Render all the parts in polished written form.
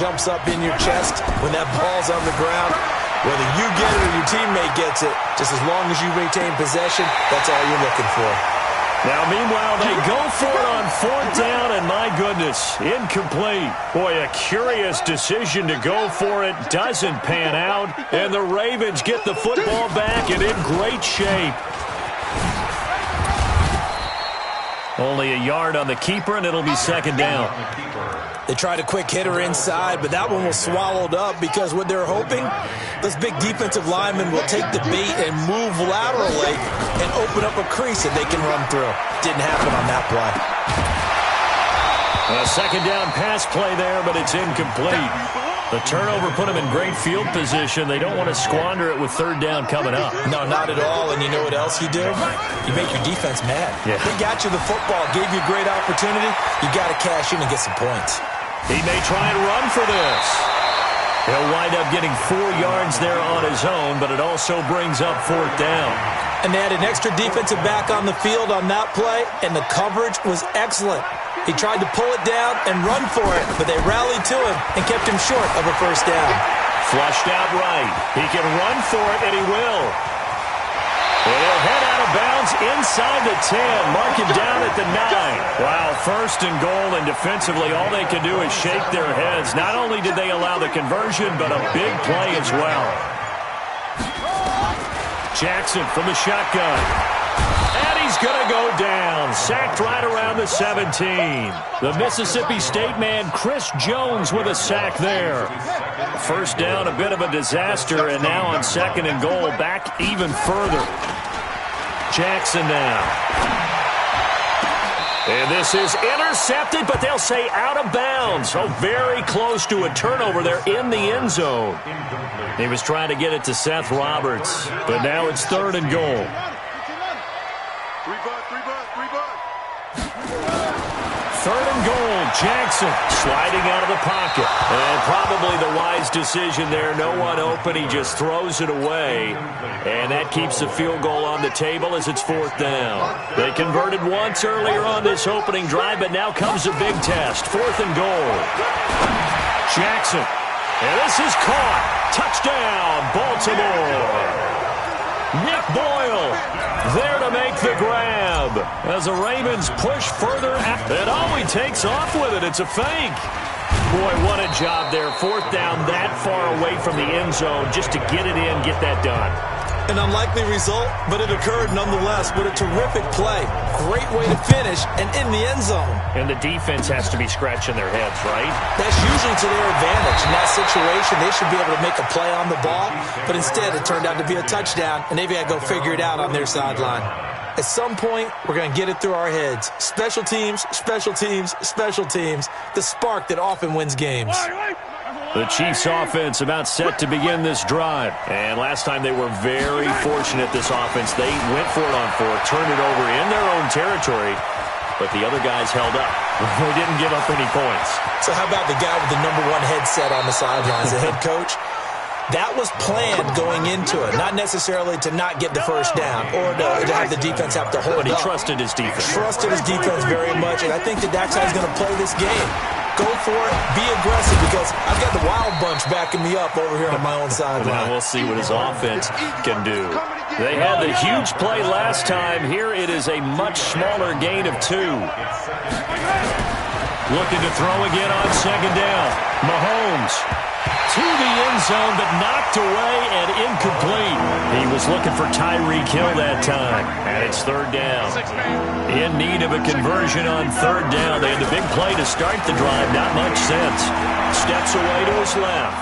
jumps up in your chest when that ball's on the ground. Whether you get it or your teammate gets it, just as long as you retain possession, that's all you're looking for. Now, meanwhile, they go for it on 4th down, and my goodness, incomplete. Boy, a curious decision to go for it. Doesn't pan out, and the Ravens get the football back and in great shape. Only a yard on the keeper, and it'll be 2nd down. They tried a quick hitter inside, but that one was swallowed up because what they're hoping, those big defensive linemen will take the bait and move laterally and open up a crease that they can run through. Didn't happen on that play. A 2nd down pass play there, but it's incomplete. The turnover put them in great field position. They don't want to squander it with 3rd down coming up. No, not at all. And you know what else you do? You make your defense mad. Yeah. They got you the football, gave you a great opportunity. You got to cash in and get some points. He may try and run for this. He'll wind up getting 4 yards there on his own, but it also brings up 4th down. And they had an extra defensive back on the field on that play, and the coverage was excellent. He tried to pull it down and run for it, but they rallied to him and kept him short of a 1st down. Flushed out right. He can run for it, and he will. And he'll head out of bounds inside the 10. Mark him down at the 9. Wow, 1st and goal, and defensively all they can do is shake their heads. Not only did they allow the conversion, but a big play as well. Jackson from the shotgun. And he's going to go down. Sacked right around the 17. The Mississippi State man, Chris Jones, with a sack there. 1st down, a bit of a disaster, and now on 2nd and goal, back even further. Jackson now. And this is intercepted, but they'll say out of bounds. So very close to a turnover there in the end zone. He was trying to get it to Seth Roberts, but now it's 3rd and goal. 3rd and goal, Jackson sliding out of the pocket. And probably the wise decision there. No one open. He just throws it away. And that keeps the field goal on the table as it's 4th down. They converted once earlier on this opening drive, but now comes a big test. 4th and goal. Jackson. And this is caught. Touchdown, Baltimore. Nick Boyle there to make the grab as the Ravens push further. And he takes off with it. It's a fake. Boy, what a job there. 4th down that far away from the end zone just to get it in, get that done. An unlikely result, but it occurred nonetheless. But a terrific play. Great way to finish and in the end zone. And the defense has to be scratching their heads, right? That's usually to their advantage. In that situation, they should be able to make a play on the ball. But instead, it turned out to be a touchdown, and they've got to go figure it out on their sideline. At some point, we're going to get it through our heads. Special teams, special teams, special teams. The spark that often wins games. The Chiefs offense about set to begin this drive. And last time they were very fortunate, this offense. They went for it on 4th, turned it over in their own territory, but the other guys held up. They didn't give up any points. So how about the guy with the #1 headset on the sidelines, the head coach? That was planned going into it, not necessarily to not get the 1st down or to have the defense have to hold But he up. trusted his defense. Trusted his defense very much, and I think that's how he's going to play this game. Go for it, be aggressive, because I've got the wild bunch backing me up over here on my own sideline. Now we'll see what his offense can do. They had the huge play last time. Here it is a much smaller gain of 2. Looking to throw again on 2nd down. Mahomes to the end zone, but knocked away and incomplete. He was looking for Tyreek Hill that time, and it's 3rd down. In need of a conversion on 3rd down. They had the big play to start the drive. Not much sense. Steps away to his left.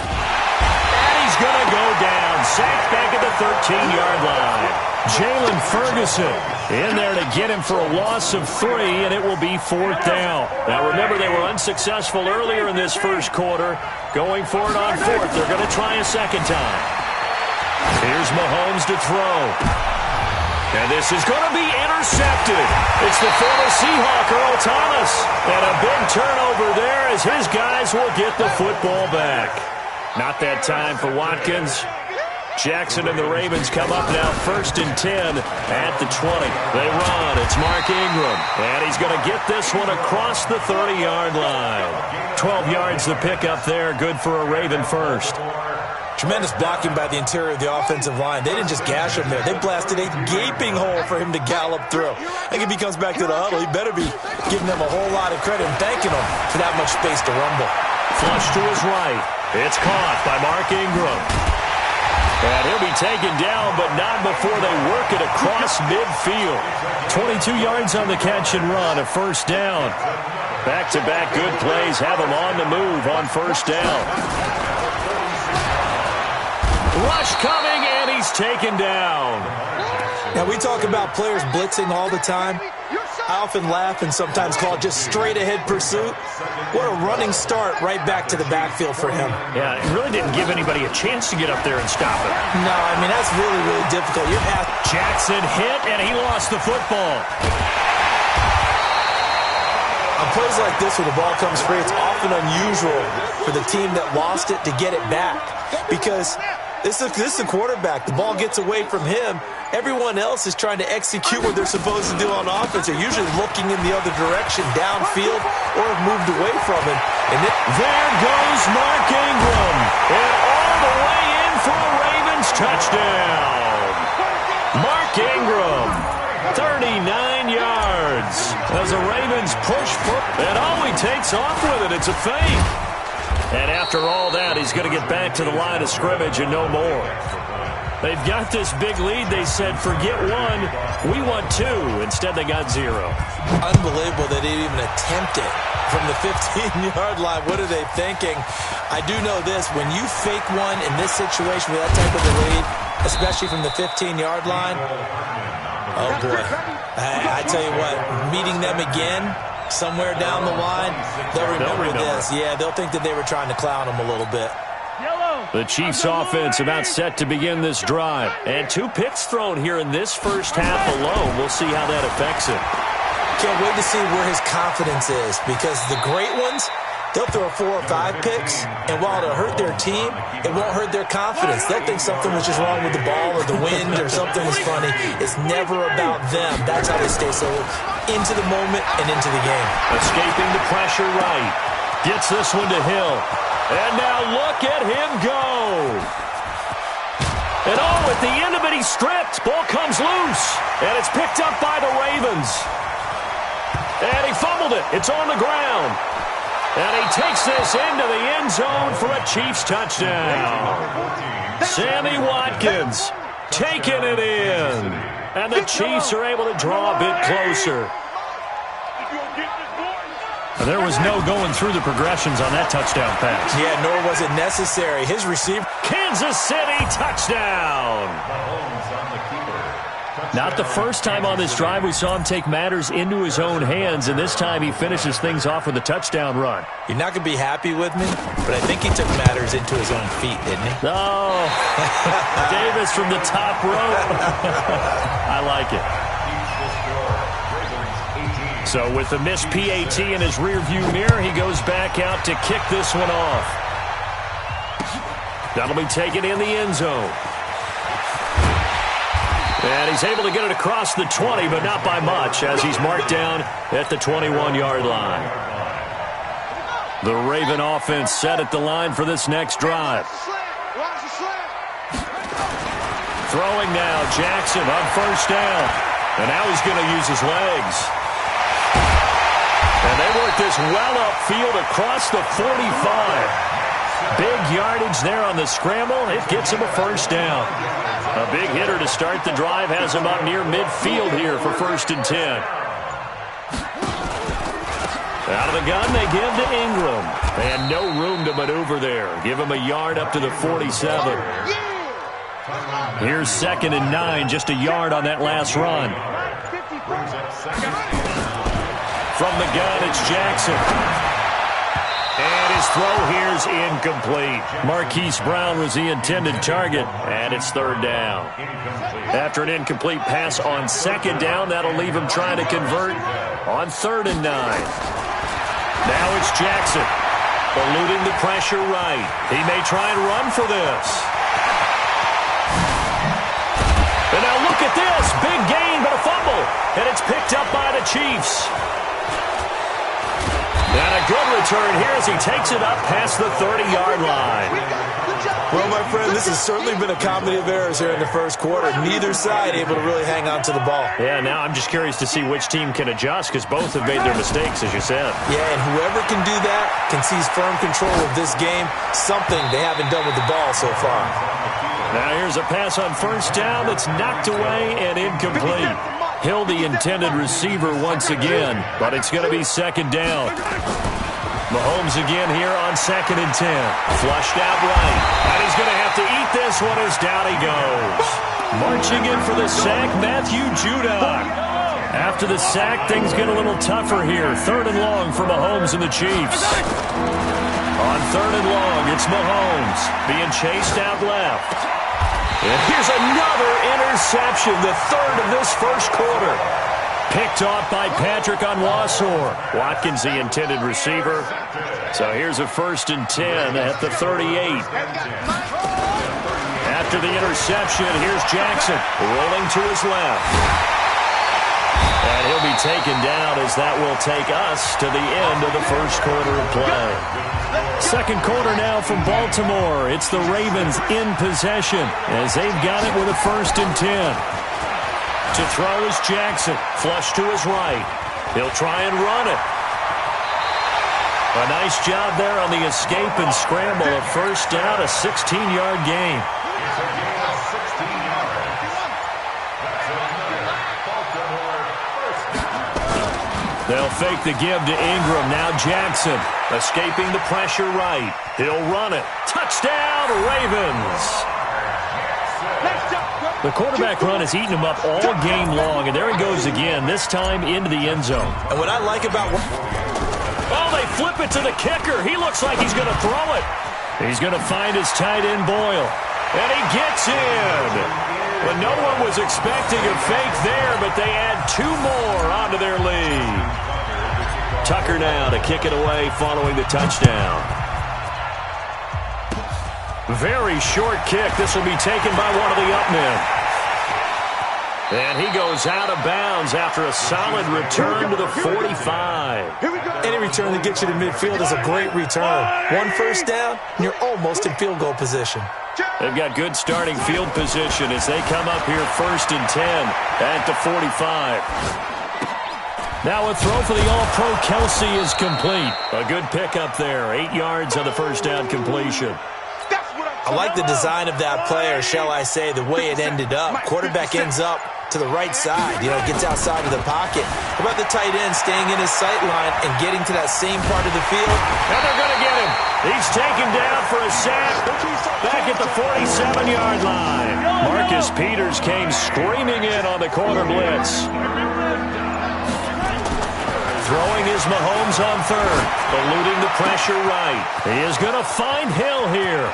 And he's going to go down. Sacked back at the 13-yard line. Jalen Ferguson in there to get him for a loss of 3, and it will be 4th down. Now remember, they were unsuccessful earlier in this 1st quarter. Going for it on 4th. They're going to try a 2nd time. Here's Mahomes to throw. And this is going to be intercepted. It's the former Seahawk, Earl Thomas. And a big turnover there as his guys will get the football back. Not that time for Watkins. Jackson and the Ravens come up now 1st and 10 at the 20. They run. It's Mark Ingram. And he's going to get this one across the 30-yard line. 12 yards the pickup there. Good for a Raven first. Tremendous blocking by the interior of the offensive line. They didn't just gash him there. They blasted a gaping hole for him to gallop through. I think if he comes back to the huddle, he better be giving them a whole lot of credit and thanking them for that much space to rumble. Flush to his right. It's caught by Mark Ingram. And he'll be taken down, but not before they work it across midfield. 22 yards on the catch and run, a first down. Back-to-back good plays have him on the move on first down. Rush coming, and he's taken down. Now, we talk about players blitzing all the time. I often laugh and sometimes call it just straight-ahead pursuit. What a running start right back to the backfield for him. Yeah, it really didn't give anybody a chance to get up there and stop it. No, I mean, that's really, really difficult. Jackson hit, and he lost the football. On plays like this where the ball comes free, it's often unusual for the team that lost it to get it back because this is a quarterback. The ball gets away from him. Everyone else is trying to execute what they're supposed to do on offense. They're usually looking in the other direction, downfield, or have moved away from it. And there goes Mark Ingram. And all the way in for a Ravens touchdown. Mark Ingram, 39 yards. As the Ravens push for it, and all he takes off with it, it's a fake. And after all that, he's going to get back to the line of scrimmage and no more. They've got this big lead. They said, forget one, we want two. Instead, they got zero. Unbelievable that they even attempt it from the 15-yard line. What are they thinking? I do know this. When you fake one in this situation with that type of a lead, especially from the 15-yard line, oh, boy. I tell you what, meeting them again somewhere down the line, they'll remember this. Yeah, they'll think that they were trying to clown them a little bit. The Chiefs offense about set to begin this drive. And 2 picks thrown here in this first half alone. We'll see how that affects him. Can't wait to see where his confidence is because the great ones, they'll throw 4 or 5 picks, and while it'll hurt their team, it won't hurt their confidence. They'll think something was just wrong with the ball or the wind or something was funny. It's never about them. That's how they stay so into the moment and into the game. Escaping the pressure right. Gets this one to Hill. And now look at him go. And at the end of it, he's stripped. Ball comes loose. And it's picked up by the Ravens. And he fumbled it. It's on the ground. And he takes this into the end zone for a Chiefs touchdown. Sammy Watkins taking it in. And the Chiefs are able to draw a bit closer. There was no going through the progressions on that touchdown pass. Yeah, nor was it necessary. His receiver. Kansas City touchdown. Not the first time on this drive we saw him take matters into his own hands, and this time he finishes things off with a touchdown run. You're not going to be happy with me, but I think he took matters into his own feet, didn't he? Oh, Davis from the top rope. I like it. So with the missed PAT in his rearview mirror, he goes back out to kick this one off. That'll be taken in the end zone. And he's able to get it across the 20, but not by much, as he's marked down at the 21-yard line. The Raven offense set at the line for this next drive. Throwing now, Jackson on first down. And now he's going to use his legs. And they work this well upfield across the 45. Big yardage there on the scramble. It gets him a first down. A big hitter to start the drive has him up near midfield here for 1st and 10. Out of the gun, they give to Ingram. And no room to maneuver there. Give him a yard up to the 47. Here's 2nd and 9, just a yard on that last run. From the gun, it's Jackson. And his throw here's incomplete. Marquise Brown was the intended target, and it's 3rd down. After an incomplete pass on 2nd down, that'll leave him trying to convert on 3rd and 9. Now it's Jackson, eluding the pressure right. He may try and run for this. And now look at this. Big gain, but a fumble. And it's picked up by the Chiefs. And a good return here as he takes it up past the 30-yard line. Well, my friend, this has certainly been a comedy of errors here in the first quarter. Neither side able to really hang on to the ball. Yeah, now I'm just curious to see which team can adjust because both have made their mistakes, as you said. Yeah, and whoever can do that can seize firm control of this game, something they haven't done with the ball so far. Now here's a pass on first down that's knocked away and incomplete. Hill, the intended receiver once again, but it's going to be second down. Mahomes again here on 2nd and 10. Flushed out right. And he's going to have to eat this one as down he goes. Marching in for the sack, Matthew Judon. After the sack, things get a little tougher here. 3rd and long for Mahomes and the Chiefs. On 3rd and long, it's Mahomes being chased out left. And here's another interception, the 3rd of this first quarter. Picked off by Patrick Onwuasor. Watkins, the intended receiver. So here's a 1st and 10 at the 38. After the interception, here's Jackson rolling to his left. And he'll be taken down as that will take us to the end of the first quarter of play. Second quarter now from Baltimore. It's the Ravens in possession as they've got it with a 1st and 10. To throw is Jackson. Flush to his right. He'll try and run it. A nice job there on the escape and scramble. A first down, a 16-yard gain. They'll fake the give to Ingram. Now Jackson escaping the pressure right. He'll run it. Touchdown, Ravens. The quarterback run has eaten him up all game long, and there he goes again, this time into the end zone. And what I like about... Oh, they flip it to the kicker. He looks like he's going to throw it. He's going to find his tight end, Boyle. And he gets in. But no one was expecting a fake there, but they add 2 more onto their lead. Tucker now to kick it away following the touchdown. Very short kick. This will be taken by one of the up men. And he goes out of bounds after a solid return to the 45. Any return that gets you to midfield is a great return. 1 first down, and you're almost in field goal position. They've got good starting field position as they come up here 1st and 10 at the 45. Now a throw for the All-Pro Kelsey is complete. A good pickup there. 8 yards on the first down completion. I like the design of that play, or shall I say the way it ended up. Quarterback ends up to the right side, gets outside of the pocket. How about the tight end staying in his sight line and getting to that same part of the field? And they're going to get him. He's taken down for a sack back at the 47-yard line. Marcus Peters came screaming in on the corner blitz. Throwing is Mahomes on 3rd, eluding the pressure right. He is going to find Hill here.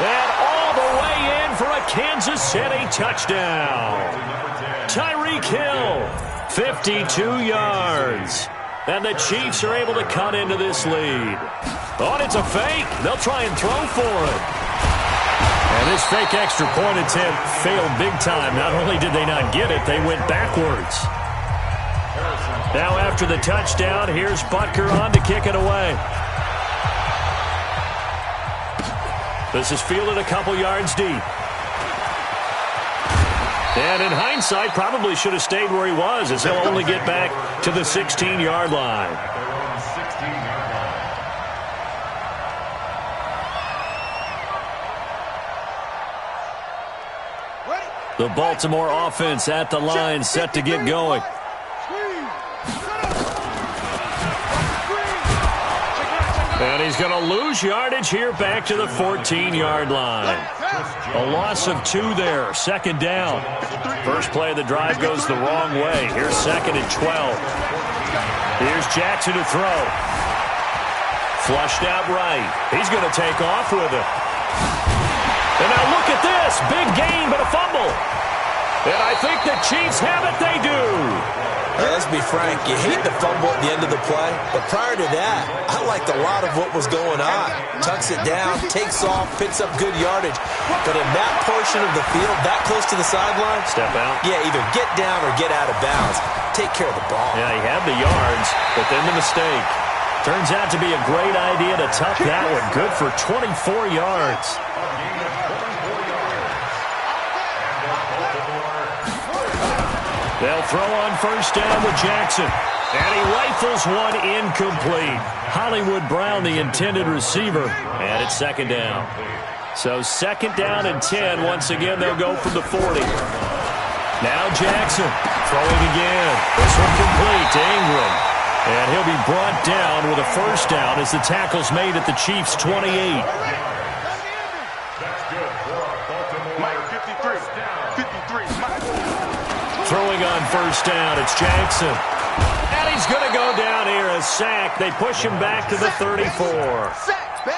And all the way in for a Kansas City touchdown. Tyreek Hill, 52 yards. And the Chiefs are able to cut into this lead. Oh, and it's a fake. They'll try and throw for it. And this fake extra point attempt failed big time. Not only did they not get it, they went backwards. Now after the touchdown, here's Butker on to kick it away. This is fielded a couple yards deep. And in hindsight, probably should have stayed where he was, as he'll only get back to the 16-yard line. The Baltimore offense at the line, set to get going. And he's going to lose yardage here back to the 14-yard line. A loss of 2 there, 2nd down. First play of the drive goes the wrong way. Here's 2nd and 12. Here's Jackson to throw. Flushed out right. He's going to take off with it. And now look at this. Big gain, but a fumble. And I think the Chiefs have it. They do. Let's be frank, you hate the fumble at the end of the play, but prior to that, I liked a lot of what was going on. Tucks it down, takes off, picks up good yardage. But in that portion of the field, that close to the sideline, step out. Yeah, either get down or get out of bounds. Take care of the ball. Yeah, he had the yards, but then the mistake. Turns out to be a great idea to tuck that one. Good for 24 yards. They'll throw on first down with Jackson. And he rifles one incomplete. Hollywood Brown, the intended receiver. And it's second down. So second down and 10. Once again, they'll go from the 40. Now Jackson throwing again. This one complete to Ingram. And he'll be brought down with a first down as the tackle's made at the Chiefs' 28. Throwing on first down, it's Jackson. And he's going to go down here, a sack. They push him back to the 34.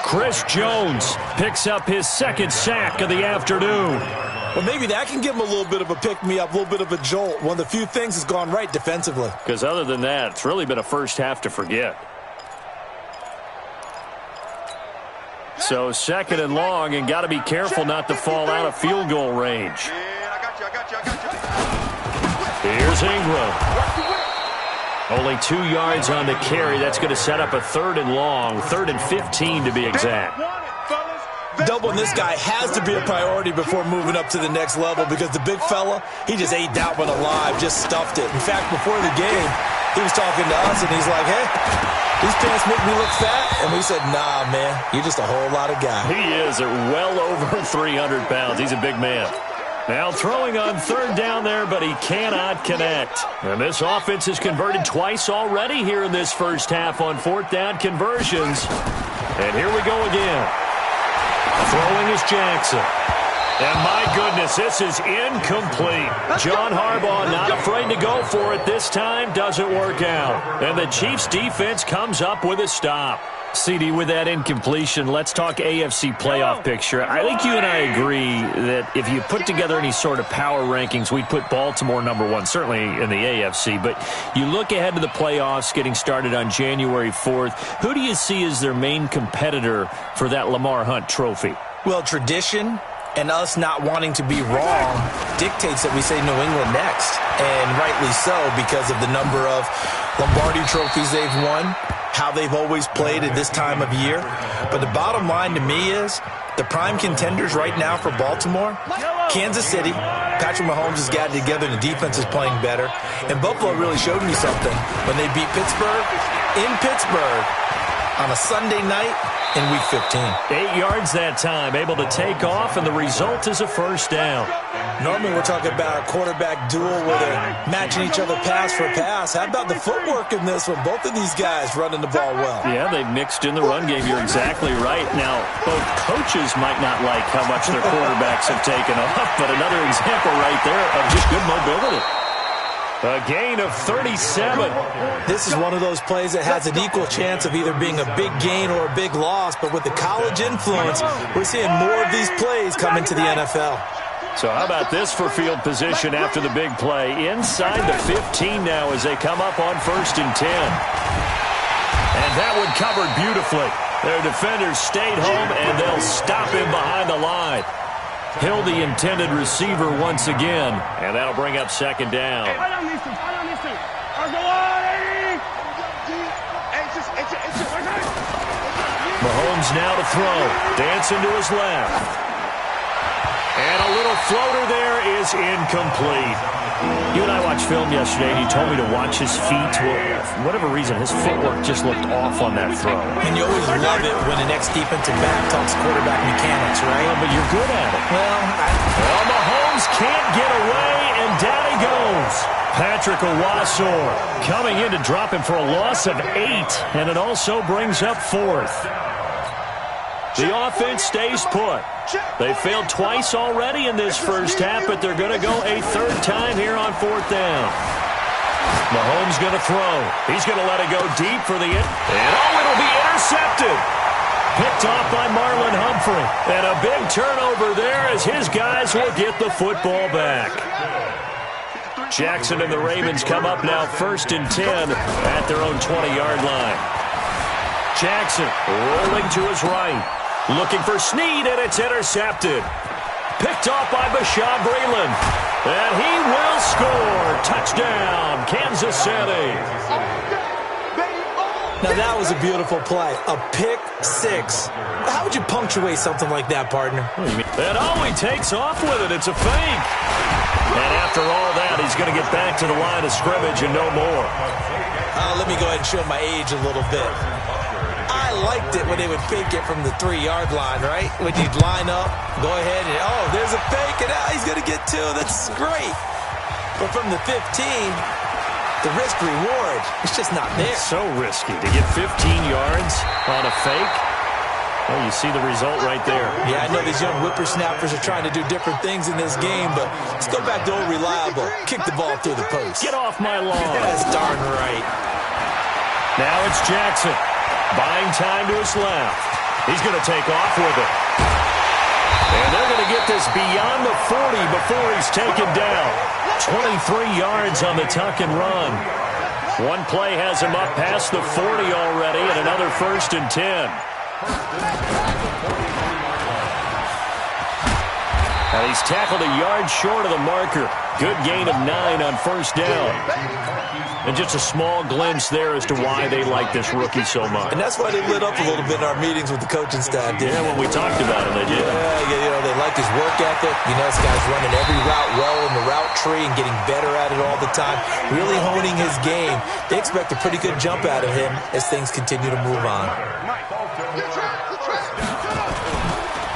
Chris Jones picks up his second sack of the afternoon. Well, maybe that can give him a little bit of a pick-me-up, a little bit of a jolt. One of the few things that's gone right defensively. Because other than that, it's really been a first half to forget. So second and long, and got to be careful not to fall out of field goal range. Here's Ingram. Only 2 yards on the carry. That's going to set up a third and long, 3rd and 15 to be exact. Doubling this guy has to be a priority before moving up to the next level because the big fella, he just ate that one alive, just stuffed it. In fact, before the game, he was talking to us, and he's like, hey, these pants make me look fat. And we said, nah, man, you're just a whole lot of guy. He is at well over 300 pounds. He's a big man. Now throwing on third down there, but he cannot connect. And this offense has converted twice already here in this first half on fourth down conversions. And here we go again. Throwing is Jackson. And my goodness, this is incomplete. John Harbaugh not afraid to go for it this time. Doesn't work out. And the Chiefs defense comes up with a stop. CD, with that incompletion, let's talk AFC playoff picture. I think you and I agree that if you put together any sort of power rankings, we'd put Baltimore number one, certainly in the AFC. But you look ahead to the playoffs getting started on January 4th. Who do you see as their main competitor for that Lamar Hunt trophy? Well, tradition and us not wanting to be wrong dictates that we say New England next. And rightly so, because of the number of Lombardi trophies they've won, how they've always played at this time of year. But the bottom line to me is the prime contenders right now for Baltimore, Kansas City. Patrick Mahomes has got it together and the defense is playing better. And Buffalo really showed me something when they beat Pittsburgh in Pittsburgh on a Sunday night in Week 15. 8 yards that time, able to take off, and the result is a first down. Normally we're talking about a quarterback duel where they're matching each other pass for pass. How about the footwork in this one? Both of these guys running the ball well. Yeah, they've mixed in the run game. You're exactly right. Now, both coaches might not like how much their quarterbacks have taken off, but another example right there of just good mobility. A gain of 37. This is one of those plays that has an equal chance of either being a big gain or a big loss, but with the college influence, we're seeing more of these plays come into the NFL. So how about this for field position after the big play? Inside the 15 now as they come up on 1st and 10. And that one covered beautifully. Their defenders stayed home, and they'll stop him behind the line. Hill, the intended receiver once again, and that'll bring up second down. Mahomes now to throw. Dancing to his left. And a little floater there is incomplete. You and I watched film yesterday, and you told me to watch his feet. Well, for whatever reason, his footwork just looked off on that throw. And you always love it when the next defensive back talks quarterback mechanics, right? Well, but you're good at it. Well, Mahomes can't get away, and down he goes. Patrick Owasor coming in to drop him for a loss of 8, and it also brings up 4th. The offense stays put. They failed twice already in this first half, but they're going to go a third time here on 4th down. Mahomes going to throw. He's going to let it go deep for the end. And it'll be intercepted. Picked off by Marlon Humphrey. And a big turnover there as his guys will get the football back. Jackson and the Ravens come up now 1st and 10 at their own 20-yard line. Jackson rolling to his right. Looking for Snead, and it's intercepted. Picked off by Bashaud Breeland. And he will score. Touchdown, Kansas City. Now that was a beautiful play. A pick six. How would you punctuate something like that, partner? And he takes off with it. It's a fake. And after all that, he's going to get back to the line of scrimmage and no more. Let me go ahead and show my age a little bit. I liked it when they would fake it from the 3-yard line, right? When you'd line up, go ahead and, oh, there's a fake, and now he's going to get 2. That's great. But from the 15, the risk-reward, it's just not there. It's so risky to get 15 yards on a fake. Well, you see the result right there. Yeah, I know these young whippersnappers are trying to do different things in this game, but let's go back to old reliable. Kick the ball through the post. Get off my lawn. That's darn right. Now it's Jackson. Buying time to his left. He's going to take off with it. And they're going to get this beyond the 40 before he's taken down. 23 yards on the tuck and run. One play has him up past the 40 already, and another 1st and 10. And he's tackled a yard short of the marker. Good gain of 9 on 1st down. And just a small glimpse there as to why they like this rookie so much. And that's why they lit up a little bit in our meetings with the coaching staff, didn't Yeah, when we talked about him, they did. Yeah, they like his work ethic. This guy's running every route well in the route tree and getting better at it all the time. Really honing his game. They expect a pretty good jump out of him as things continue to move on.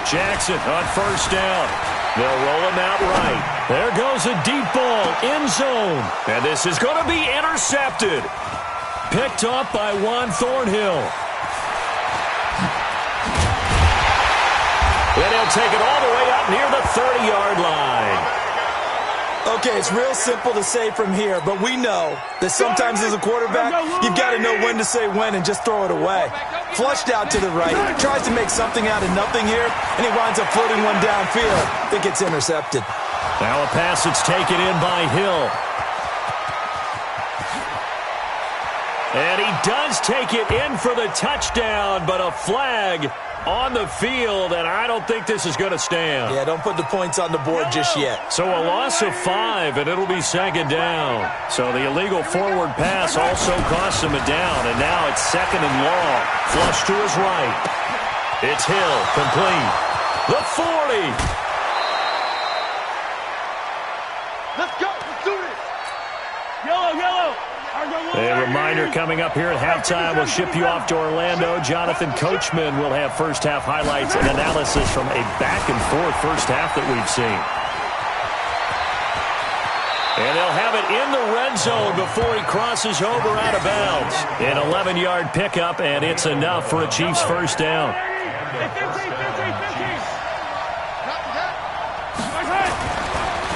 Jackson on 1st down. They'll roll him out right. There goes a deep ball, end zone. And this is going to be intercepted. Picked up by Juan Thornhill. And he'll take it all the way up near the 30-yard line. Okay, it's real simple to say from here, but we know that sometimes as a quarterback, you've got to know when to say when and just throw it away. Flushed out to the right, tries to make something out of nothing here, and he winds up floating one downfield. I think it's intercepted. Now a pass that's taken in by Hill. And he does take it in for the touchdown, but a flag on the field, and I don't think this is going to stand. Yeah, don't put the points on the board just yet. So a loss of 5, and it'll be 2nd down. So the illegal forward pass also costs him a down, and now it's 2nd and long. Flush to his right. It's Hill, complete. The 40. Let's go. Let's do this. Yellow. A reminder coming up here at halftime. We'll ship you off to Orlando. Jonathan Coachman will have first-half highlights and analysis from a back-and-forth first half that we've seen. And they'll have it in the red zone before he crosses over out of bounds. An 11-yard pickup, and it's enough for a Chiefs first down.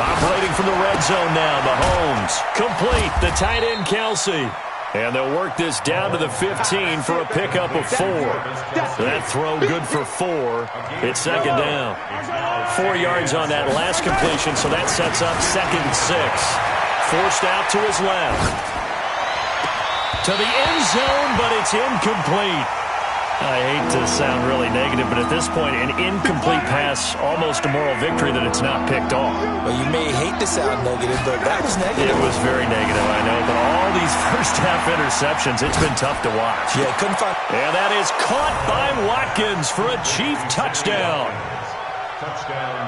Operating from the red zone now, Mahomes. Complete, the tight end, Kelsey. And they'll work this down to the 15 for a pickup of 4. That throw good for 4. It's 2nd down. 4 yards on that last completion, so that sets up 2nd and 6. Forced out to his left. To the end zone, but it's incomplete. I hate to sound really negative, but at this point, an incomplete pass, almost a moral victory that it's not picked off. Well, you may hate to sound negative, but that was negative. It was very negative, I know, but all these first-half interceptions, it's been tough to watch. Yeah, couldn't find... And that is caught by Watkins for a Chief touchdown.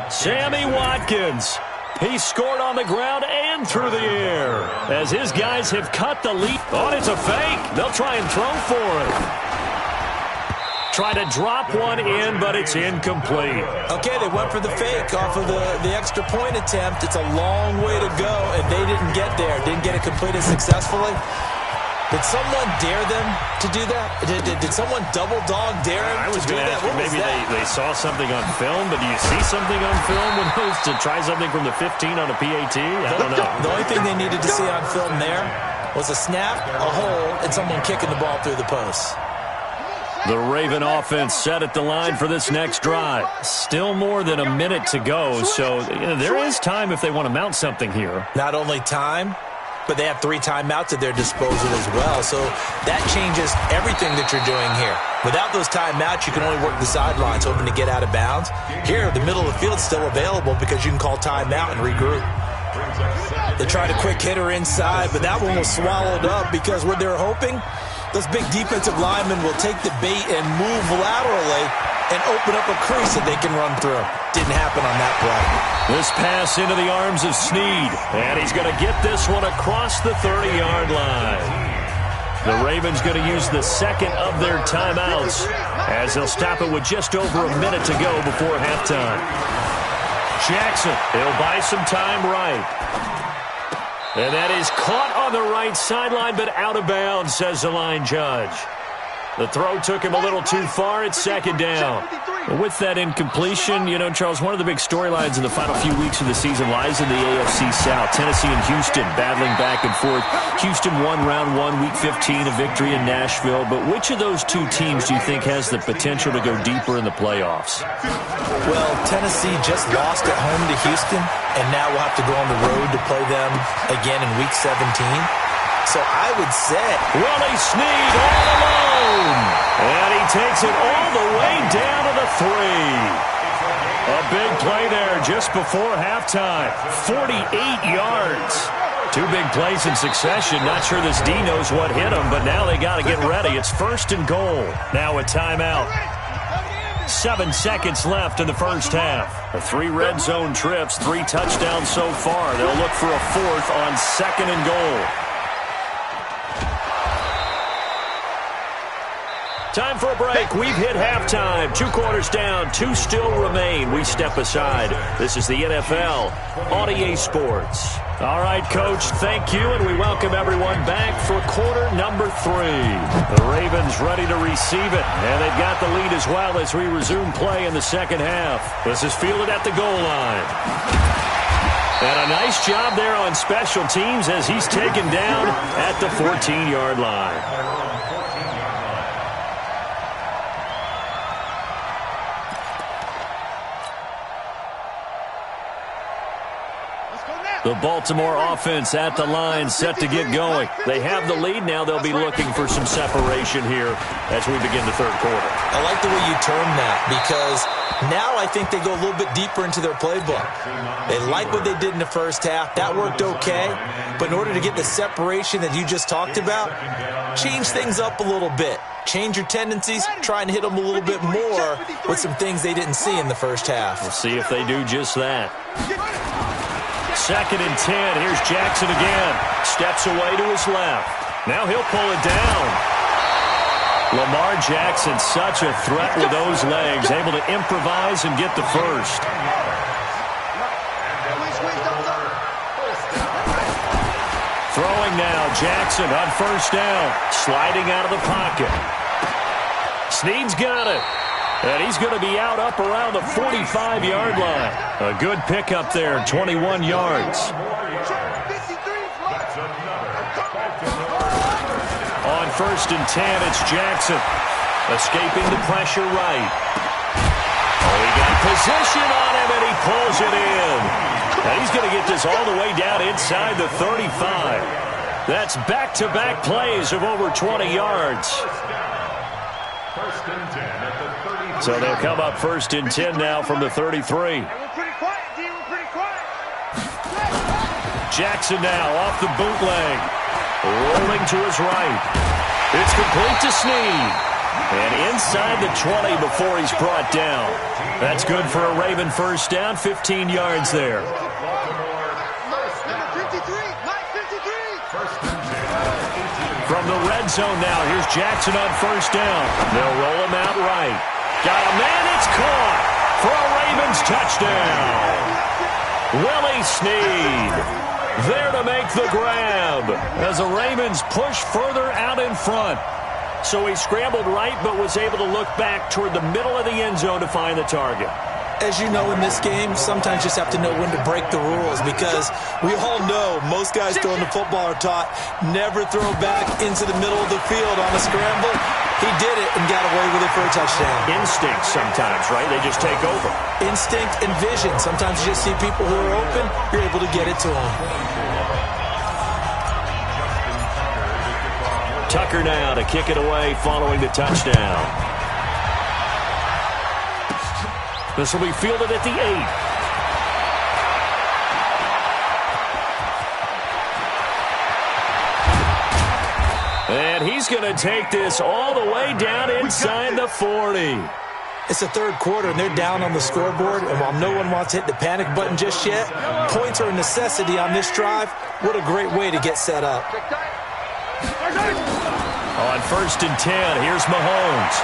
Sammy Watkins. He scored on the ground and through the air as his guys have cut the lead. Oh, it's a fake. They'll try and throw for it. Try to drop one in, but it's incomplete. Okay, they went for the fake off of the extra point attempt. It's a long way to go, and they didn't get there. Didn't get it completed successfully. Did someone dare them to do that? Did someone double dog dare them I was to do going to that? ask you, maybe they saw something on film, but do you see something on film when those to try something from the 15 on a PAT? I don't know. The only thing they needed to see on film there was a snap, a hole, and someone kicking the ball through the post. The Raven offense set at the line for this next drive. Still more than a minute to go, so there is time if they want to mount something here. Not only time, but they have 3 timeouts at their disposal as well, so that changes everything that you're doing here. Without those timeouts, you can only work the sidelines, hoping to get out of bounds. Here, the middle of the field's still available because you can call timeout and regroup. They tried a quick hitter inside, but that one was swallowed up because what they're hoping, those big defensive linemen will take the bait and move laterally and open up a crease that they can run through. Didn't happen on that play. This pass into the arms of Snead, and he's going to get this one across the 30-yard line. The Ravens going to use the second of their timeouts as they'll stop it with just over a minute to go before halftime. Jackson, he'll buy some time right. And that is caught on the right sideline, but out of bounds, says the line judge. The throw took him a little too far. It's second down. With that incompletion, you know, Charles, one of the big storylines in the final few weeks of the season lies in the AFC South. Tennessee and Houston battling back and forth. Houston won round 1, week 15, a victory in Nashville. But which of those two teams do you think has the potential to go deeper in the playoffs? Well, Tennessee just lost at home to Houston, and now we'll have to go on the road to play them again in week 17. So I would say Willie Snead all alone. And he takes it all the way down to the 3. A big play there just before halftime. 48 yards. 2 big plays in succession. Not sure this D knows what hit him, but now they got to get ready. It's 1st and goal. Now a timeout. 7 seconds left in the first half. The 3 red zone trips, 3 touchdowns so far. They'll look for a 4th on 2nd and goal. Time for a break. We've hit halftime. 2 quarters down. 2 still remain. We step aside. This is the NFL on EA Sports. All right, Coach, thank you, and we welcome everyone back for quarter number 3. The Ravens ready to receive it, and they've got the lead as well as we resume play in the second half. This is fielded at the goal line. And a nice job there on special teams as he's taken down at the 14-yard line. The Baltimore offense at the line, set to get going. They have the lead now. They'll be looking for some separation here as we begin the third quarter. I like the way you term that because now I think they go a little bit deeper into their playbook. They like what they did in the first half. That worked okay. But in order to get the separation that you just talked about, change things up a little bit. Change your tendencies, try and hit them a little bit more with some things they didn't see in the first half. We'll see if they do just that. 2nd and 10. Here's Jackson again. Steps away to his left. Now he'll pull it down. Lamar Jackson, such a threat with those legs, able to improvise and get the first. Throwing now, Jackson on first down. Sliding out of the pocket. Snead's got it. And he's going to be out up around the 45-yard line. A good pickup there, 21 yards. On 1st and 10, it's Jackson. Escaping the pressure right. Oh, he got position on him, and he pulls it in. And he's going to get this all the way down inside the 35. That's back-to-back plays of over 20 yards. So they'll come up 1st and 10 now from the 33. Jackson now off the bootleg. Rolling to his right. It's complete to Snead. And inside the 20 before he's brought down. That's good for a Raven first down, 15 yards there. From the red zone now, here's Jackson on first down. They'll roll him out right. Got a man, it's caught for a Ravens touchdown. Willie Snead there to make the grab as the Ravens push further out in front. So he scrambled right but was able to look back toward the middle of the end zone to find the target. As you know in this game, sometimes you just have to know when to break the rules because we all know most guys throwing the football are taught never throw back into the middle of the field on a scramble. He did it and got away with it for a touchdown. Instinct sometimes, right? They just take over. Instinct and vision. Sometimes you just see people who are open, you're able to get it to them. Tucker now to kick it away following the touchdown. This will be fielded at the 8. And he's going to take this all the way down inside the 40. It's the third quarter, and they're down on the scoreboard. And while no one wants to hit the panic button just yet, points are a necessity on this drive. What a great way to get set up. On 1st and 10, here's Mahomes.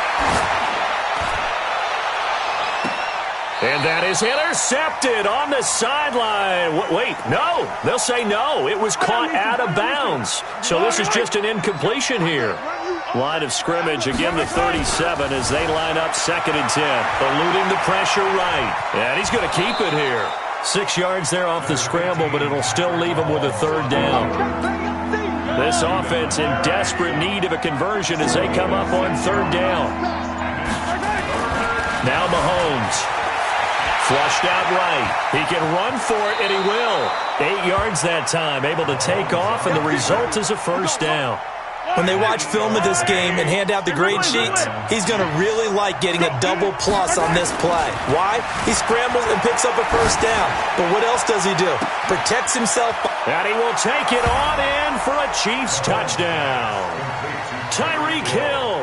And that is intercepted on the sideline. Wait, no. They'll say no. It was caught out of bounds. So this is just an incompletion here. Line of scrimmage, again the 37 as they line up 2nd and 10. Eluding the pressure right. And he's going to keep it here. 6 yards there off the scramble, but it'll still leave him with a 3rd down. This offense in desperate need of a conversion as they come up on 3rd down. Now Mahomes. Flushed out right. He can run for it, and he will. 8 yards that time, able to take off, and the result is a 1st down. When they watch film of this game and hand out the grade sheets, he's going to really like getting a double plus on this play. Why? He scrambles and picks up a 1st down. But what else does he do? Protects himself. And he will take it on in for a Chiefs touchdown. Tyreek Hill,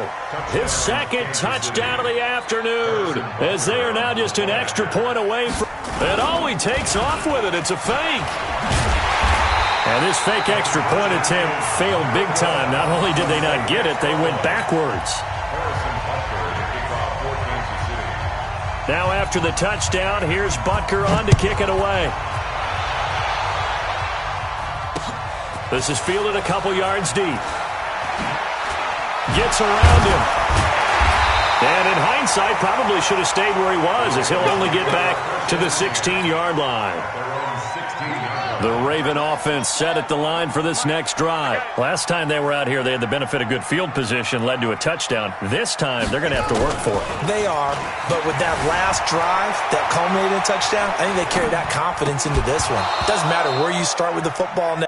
his 2nd touchdown of the afternoon, as they are now just an extra point away from it. He takes off with it. It's a fake. And this fake extra point attempt failed big time. Not only did they not get it, they went backwards. Now after the touchdown, here's Butker on to kick it away. This is fielded a couple yards deep. Gets around him. And in hindsight, probably should have stayed where he was, as he'll only get back to the 16-yard line. The Raven offense set at the line for this next drive. Last time they were out here, they had the benefit of good field position, led to a touchdown. This time, they're going to have to work for it. They are, but with that last drive that culminated in a touchdown, I think they carry that confidence into this one. Doesn't matter where you start with the football now.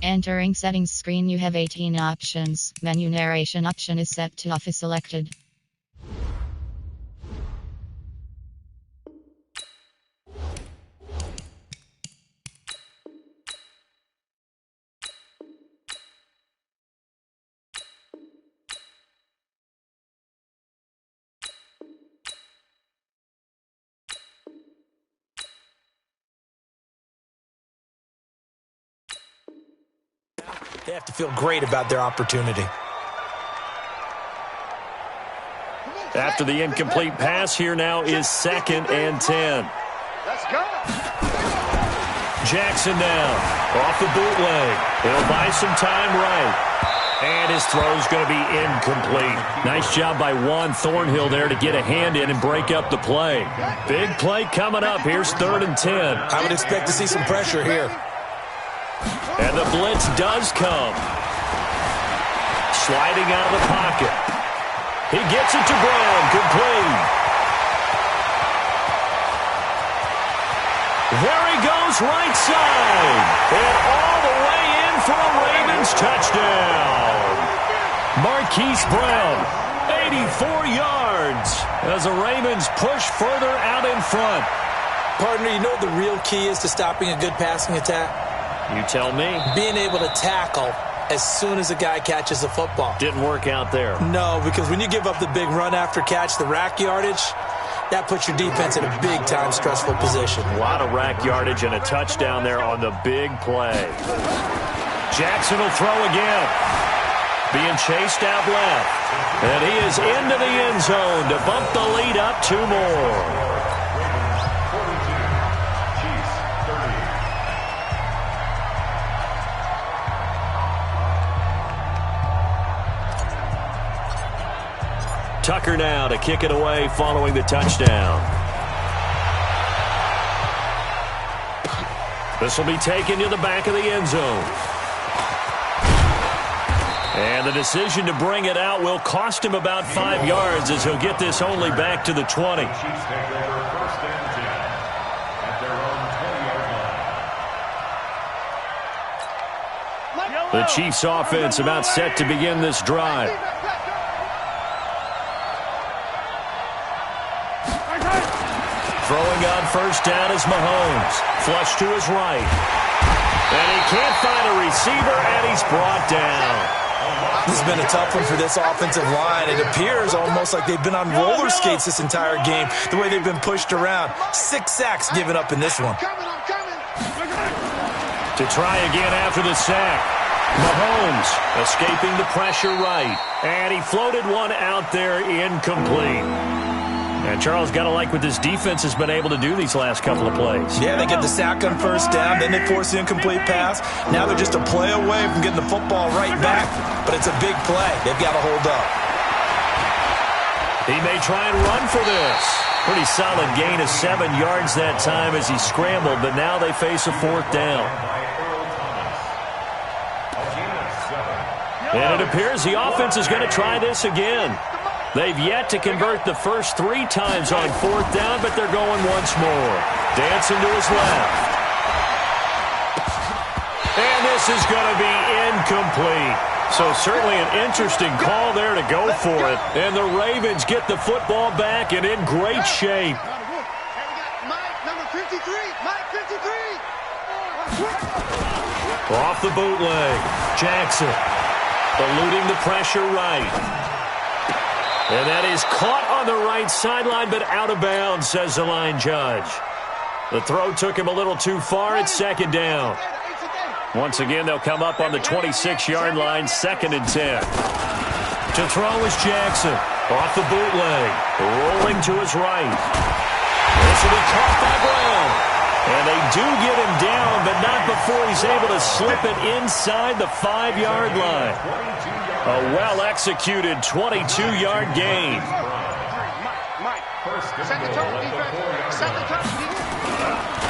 Entering settings screen, you have 18 options. Menu narration option is set to off is selected. They have to feel great about their opportunity. After the incomplete pass, here now is 2nd and 10. Let's go. Jackson now, off the bootleg. He'll buy some time right. And his throw's going to be incomplete. Nice job by Juan Thornhill there to get a hand in and break up the play. Big play coming up. Here's 3rd and 10. I would expect to see some pressure here. And the blitz does come. Sliding out of the pocket. He gets it to Brown, complete. There he goes, right side. And all the way in for a Ravens touchdown. Marquise Brown, 84 yards, as the Ravens push further out in front. Partner, you know what the real key is to stopping a good passing attack? You tell me. Being able to tackle as soon as a guy catches the football. Didn't work out there. No, because when you give up the big run after catch, the rack yardage, that puts your defense in a big-time stressful position. A lot of rack yardage and a touchdown there on the big play. Jackson will throw again. Being chased out left. And he is into the end zone to bump the lead up 2 more. Tucker now to kick it away following the touchdown. This will be taken to the back of the end zone. And the decision to bring it out will cost him about 5 yards as he'll get this only back to the 20. The Chiefs offense about set to begin this drive. Throwing on first down is Mahomes. Flush to his right. And he can't find a receiver, and he's brought down. This has been a tough one for this offensive line. It appears almost like they've been on roller skates this entire game, the way they've been pushed around. 6 sacks given up in this one. To try again after the sack. Mahomes escaping the pressure right. And he floated one out there incomplete. And Charles, got to like what this defense has been able to do these last couple of plays. Yeah, they get the sack on first down, then they force the incomplete pass. Now they're just a play away from getting the football right back, but it's a big play. They've got to hold up. He may try and run for this. Pretty solid gain of 7 yards that time as he scrambled, but now they face a 4th down. And it appears the offense is going to try this again. They've yet to convert the first 3 times on 4th down, but they're going once more. Dancing to his left. And this is going to be incomplete. So certainly an interesting call there to go for it. And the Ravens get the football back and in great shape. Off the bootleg. Jackson eluding the pressure right. And that is caught on the right sideline, but out of bounds, says the line judge. The throw took him a little too far. It's 2nd down. Once again, they'll come up on the 26-yard line, 2nd and 10. To throw is Jackson. Off the bootleg. Rolling to his right. This will be caught by Brown. And they do get him down, but not before he's able to slip it inside the 5-yard line. A well-executed 22-yard gain.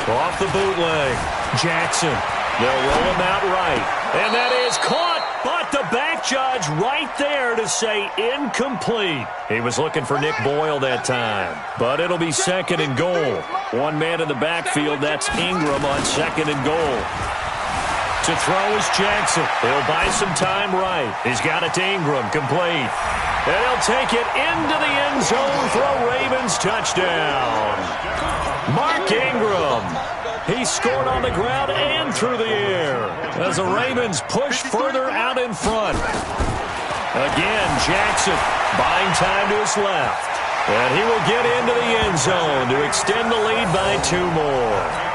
Off the bootleg. Jackson. They'll roll him out right. And that is caught, but the back judge right there to say incomplete. He was looking for Nick Boyle that time, but it'll be 2nd and goal. One man in the backfield, that's Ingram on 2nd and goal. To To throw is Jackson. He'll buy some time right. He's got it to Ingram, complete. And he'll take it into the end zone for a Ravens touchdown. Mark Ingram. He scored on the ground and through the air as the Ravens push further out in front. Again, Jackson buying time to his left. And he will get into the end zone to extend the lead by 2 more.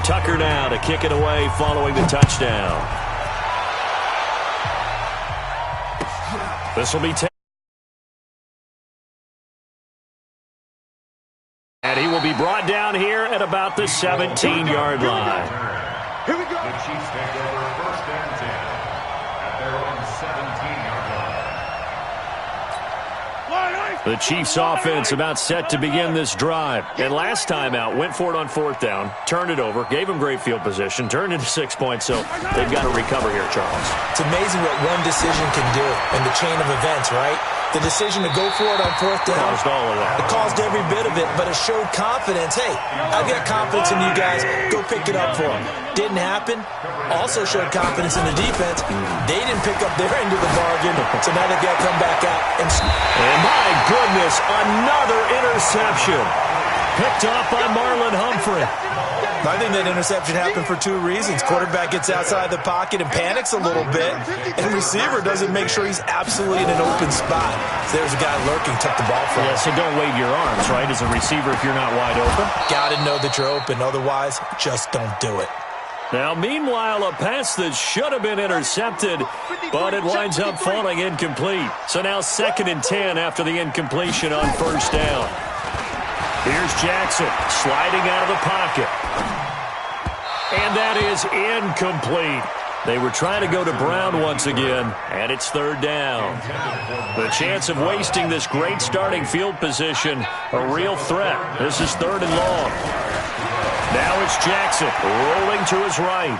Tucker now to kick it away following the touchdown. This will be and he will be brought down here at about the 17-yard line. Here we go. The Chiefs take over first and 10 at their own 17-yard line. The Chiefs offense about set to begin this drive. And last time out, went for it on 4th down, turned it over, gave them great field position, turned into 6 points, so they've got to recover here, Charles. It's amazing what one decision can do in the chain of events, right? The decision to go for it on 4th down. Caused all of that. It caused every bit of it, but it showed confidence. Hey, I've got confidence in you guys. Go pick it up for them. Didn't happen. Also showed confidence in the defense. They didn't pick up their end of the bargain, so now they've got to come back out. And my goodness, another interception. Picked off by Marlon Humphrey. I think that interception happened for 2 reasons. Quarterback gets outside the pocket and panics a little bit, and receiver doesn't make sure he's absolutely in an open spot. So there's a guy lurking, took the ball from him. Yeah, so don't wave your arms, right, as a receiver if you're not wide open. Got to know that you're open. Otherwise, just don't do it. Now, meanwhile, a pass that should have been intercepted, but it winds up falling incomplete. So now 2nd and 10 after the incompletion on 1st down. Here's Jackson sliding out of the pocket. And that is incomplete. They were trying to go to Brown once again, and it's 3rd down. The chance of wasting this great starting field position, a real threat. This is 3rd and long. Now it's Jackson rolling to his right.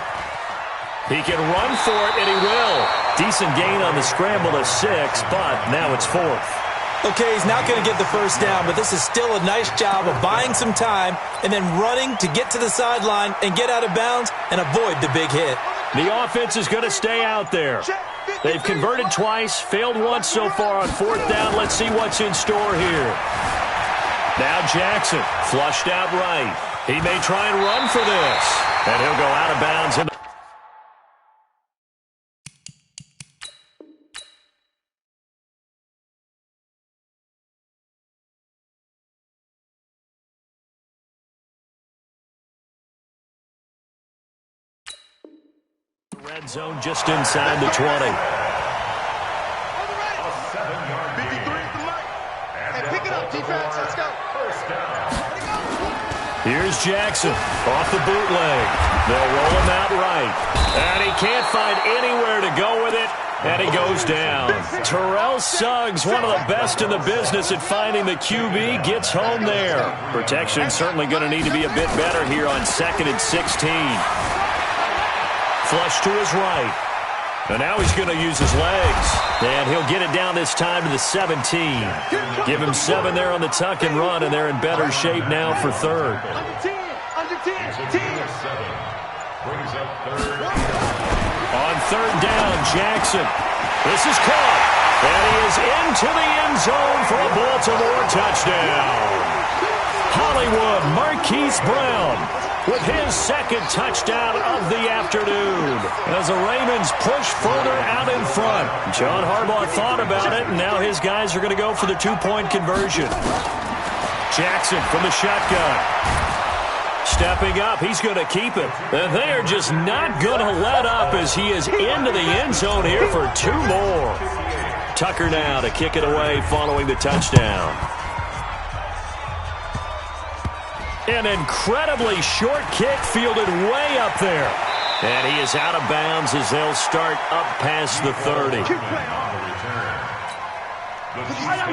He can run for it, and he will. Decent gain on the scramble to 6, but now it's 4th. Okay, he's not going to get the 1st down, but this is still a nice job of buying some time and then running to get to the sideline and get out of bounds and avoid the big hit. The offense is going to stay out there. They've converted twice, failed once so far on 4th down. Let's see what's in store here. Now Jackson flushed out right. He may try and run for this, and he'll go out of bounds. Red zone just inside the 20. A 7-yard 53 at the mic. And pick it up, defense. Let's go. First down. Here's Jackson off the bootleg. They'll roll him out right. And he can't find anywhere to go with it. And he goes down. Terrell Suggs, one of the best in the business at finding the QB, gets home there. Protection certainly going to need to be a bit better here on 2nd and 16. Flush to his right. And now he's going to use his legs. And he'll get it down this time to the 17. Give him 7 there on the tuck and run, and they're in better shape now for 3rd. Under 10. Brings up 3rd. On 3rd down, Jackson. This is caught. And he is into the end zone for a Baltimore touchdown. Hollywood Marquise Brown with his 2nd touchdown of the afternoon as the Ravens push further out in front. John Harbaugh thought about it, and now his guys are going to go for the 2-point conversion. Jackson from the shotgun. Stepping up, he's going to keep it. And they are just not going to let up as he is into the end zone here for 2 more. Tucker now to kick it away following the touchdown. An incredibly short kick fielded way up there. And he is out of bounds as they'll start up past the 30.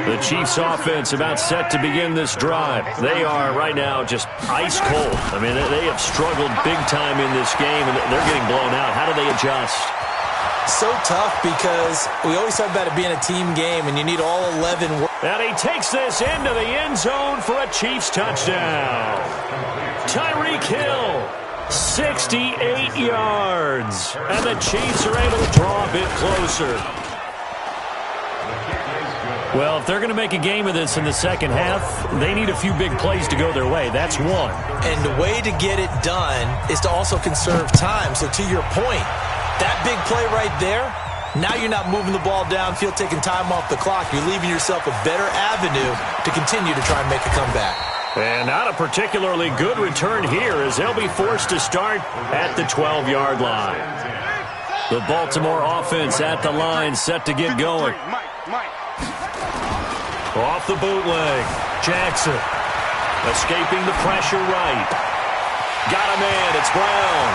The Chiefs offense about set to begin this drive. They are right now just ice cold. I mean, they have struggled big time in this game, and they're getting blown out. How do they adjust? So tough because we always talk about it being a team game, and you need all 11. And he takes this into the end zone for a Chiefs touchdown. Tyreek Hill 68 yards. And the Chiefs are able to draw a bit closer. Well, if they're going to make a game of this in the second half, they need a few big plays to go their way. That's one. And the way to get it done is to also conserve time. So to your point, that big play right there, now you're not moving the ball downfield, taking time off the clock. You're leaving yourself a better avenue to continue to try and make a comeback. And not a particularly good return here as they'll be forced to start at the 12-yard line. The Baltimore offense at the line, set to get going. Off the bootleg, Jackson. Escaping the pressure right. Got a man, it's Brown.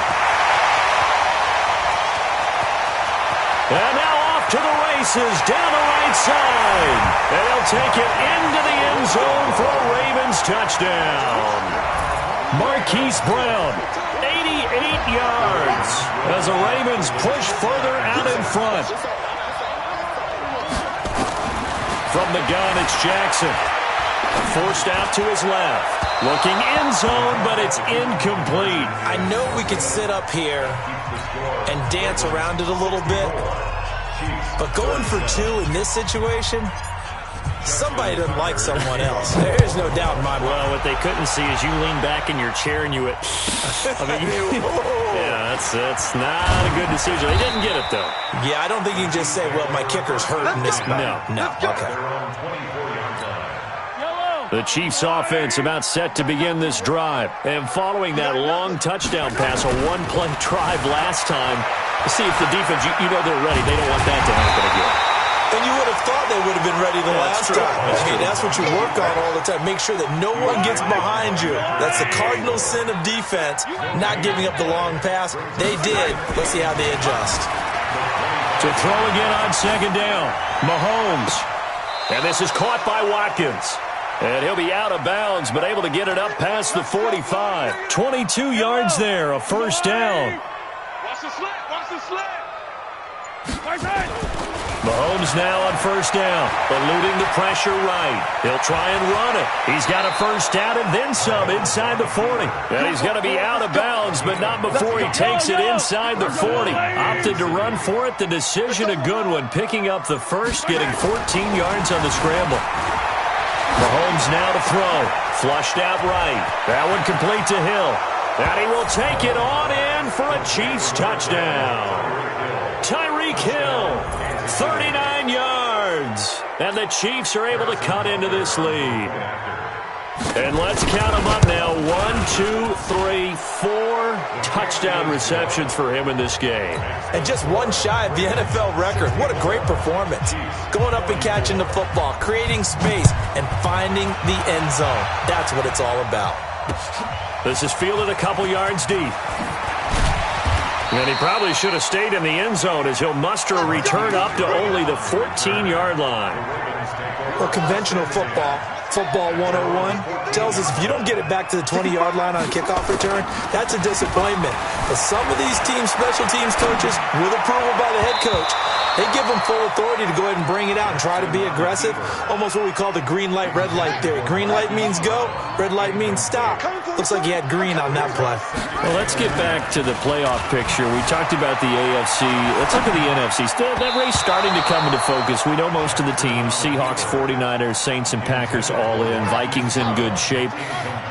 And now off to the races, down the right side. And they'll take it into the end zone for a Ravens touchdown. Marquise Brown, 88 yards, as the Ravens push further out in front. From the gun, it's Jackson. Forced out to his left. Looking end zone, but it's incomplete. I know we could sit up here and dance around it a little bit, but going for two in this situation, somebody doesn't like someone else. There's no doubt in my mind. Well, what they couldn't see is you lean back in your chair and you went, yeah, that's not a good decision. They didn't get it, though. Yeah, I don't think you can just say, well, my kicker's hurt in this spot. No, okay. The Chiefs offense about set to begin this drive. And following that long touchdown pass, a one-play drive last time, to see if the defense, you know they're ready. They don't want that to happen again. And you would have thought they would have been ready the last time. That's what you work on all the time. Make sure that no one gets behind you. That's the cardinal sin of defense, not giving up the long pass. They did. Let's see how they adjust. To throw again on second down, Mahomes. And this is caught by Watkins. And he'll be out of bounds, but able to get it up past the 45. 22 yards there, a first down. Watch the slant. Watch the slant. Right side. Mahomes now on first down, eluding the pressure right. He'll try and run it. He's got a first down and then some inside the 40. And he's going to be out of bounds, but not before he takes it inside the 40. Opted to run for it. The decision a good one, picking up the first, getting 14 yards on the scramble. Mahomes now to throw. Flushed out right. That one complete to Hill. And he will take it on in for a Chiefs touchdown. Tyreek Hill, 39 yards. And the Chiefs are able to cut into this lead. And let's count them up now. 1, 2, 3, 4 touchdown receptions for him in this game. And just one shy of the NFL record. What a great performance. Going up and catching the football, creating space, and finding the end zone. That's what it's all about. This is fielded a couple yards deep. And he probably should have stayed in the end zone as he'll muster a return up to only the 14-yard line. Well, conventional football 101, tells us if you don't get it back to the 20-yard line on a kickoff return, that's a disappointment. But some of these special teams coaches, with approval by the head coach, they give them full authority to go ahead and bring it out and try to be aggressive. Almost what we call the green light, red light theory. Green light means go, red light means stop. Looks like he had green on that play. Well, let's get back to the playoff picture. We talked about the AFC. Let's look at the NFC. Still, that race starting to come into focus. We know most of the teams, Seahawks, 49ers, Saints, and Packers all in. Vikings in good shape.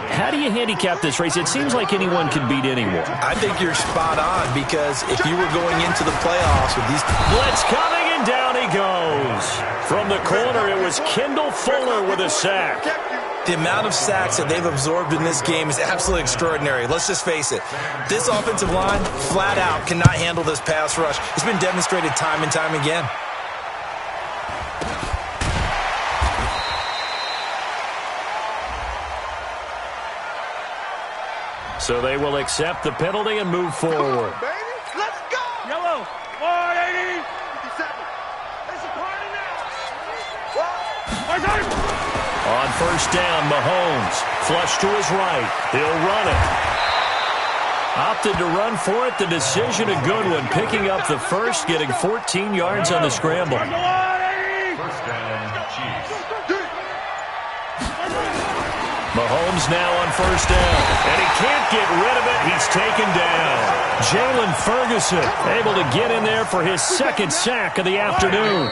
How do you handicap this race? It seems like anyone can beat anyone. I think you're spot on, because if you were going into the playoffs with these... Blitz coming, and down he goes. From the corner, it was Kendall Fuller with a sack. The amount of sacks that they've absorbed in this game is absolutely extraordinary. Let's just face it. This offensive line, flat out, cannot handle this pass rush. It's been demonstrated time and time again. So they will accept the penalty and move forward. Baby, let's go. Yellow. 180. 57. It's a party now. On first down, Mahomes. Flush to his right. He'll run it. Opted to run for it. The decision a good one. Picking up the first, getting 14 yards on the scramble. First down, Chiefs. Mahomes now on first down, and he can't get rid of it. He's taken down. Jalen Ferguson able to get in there for his second sack of the afternoon.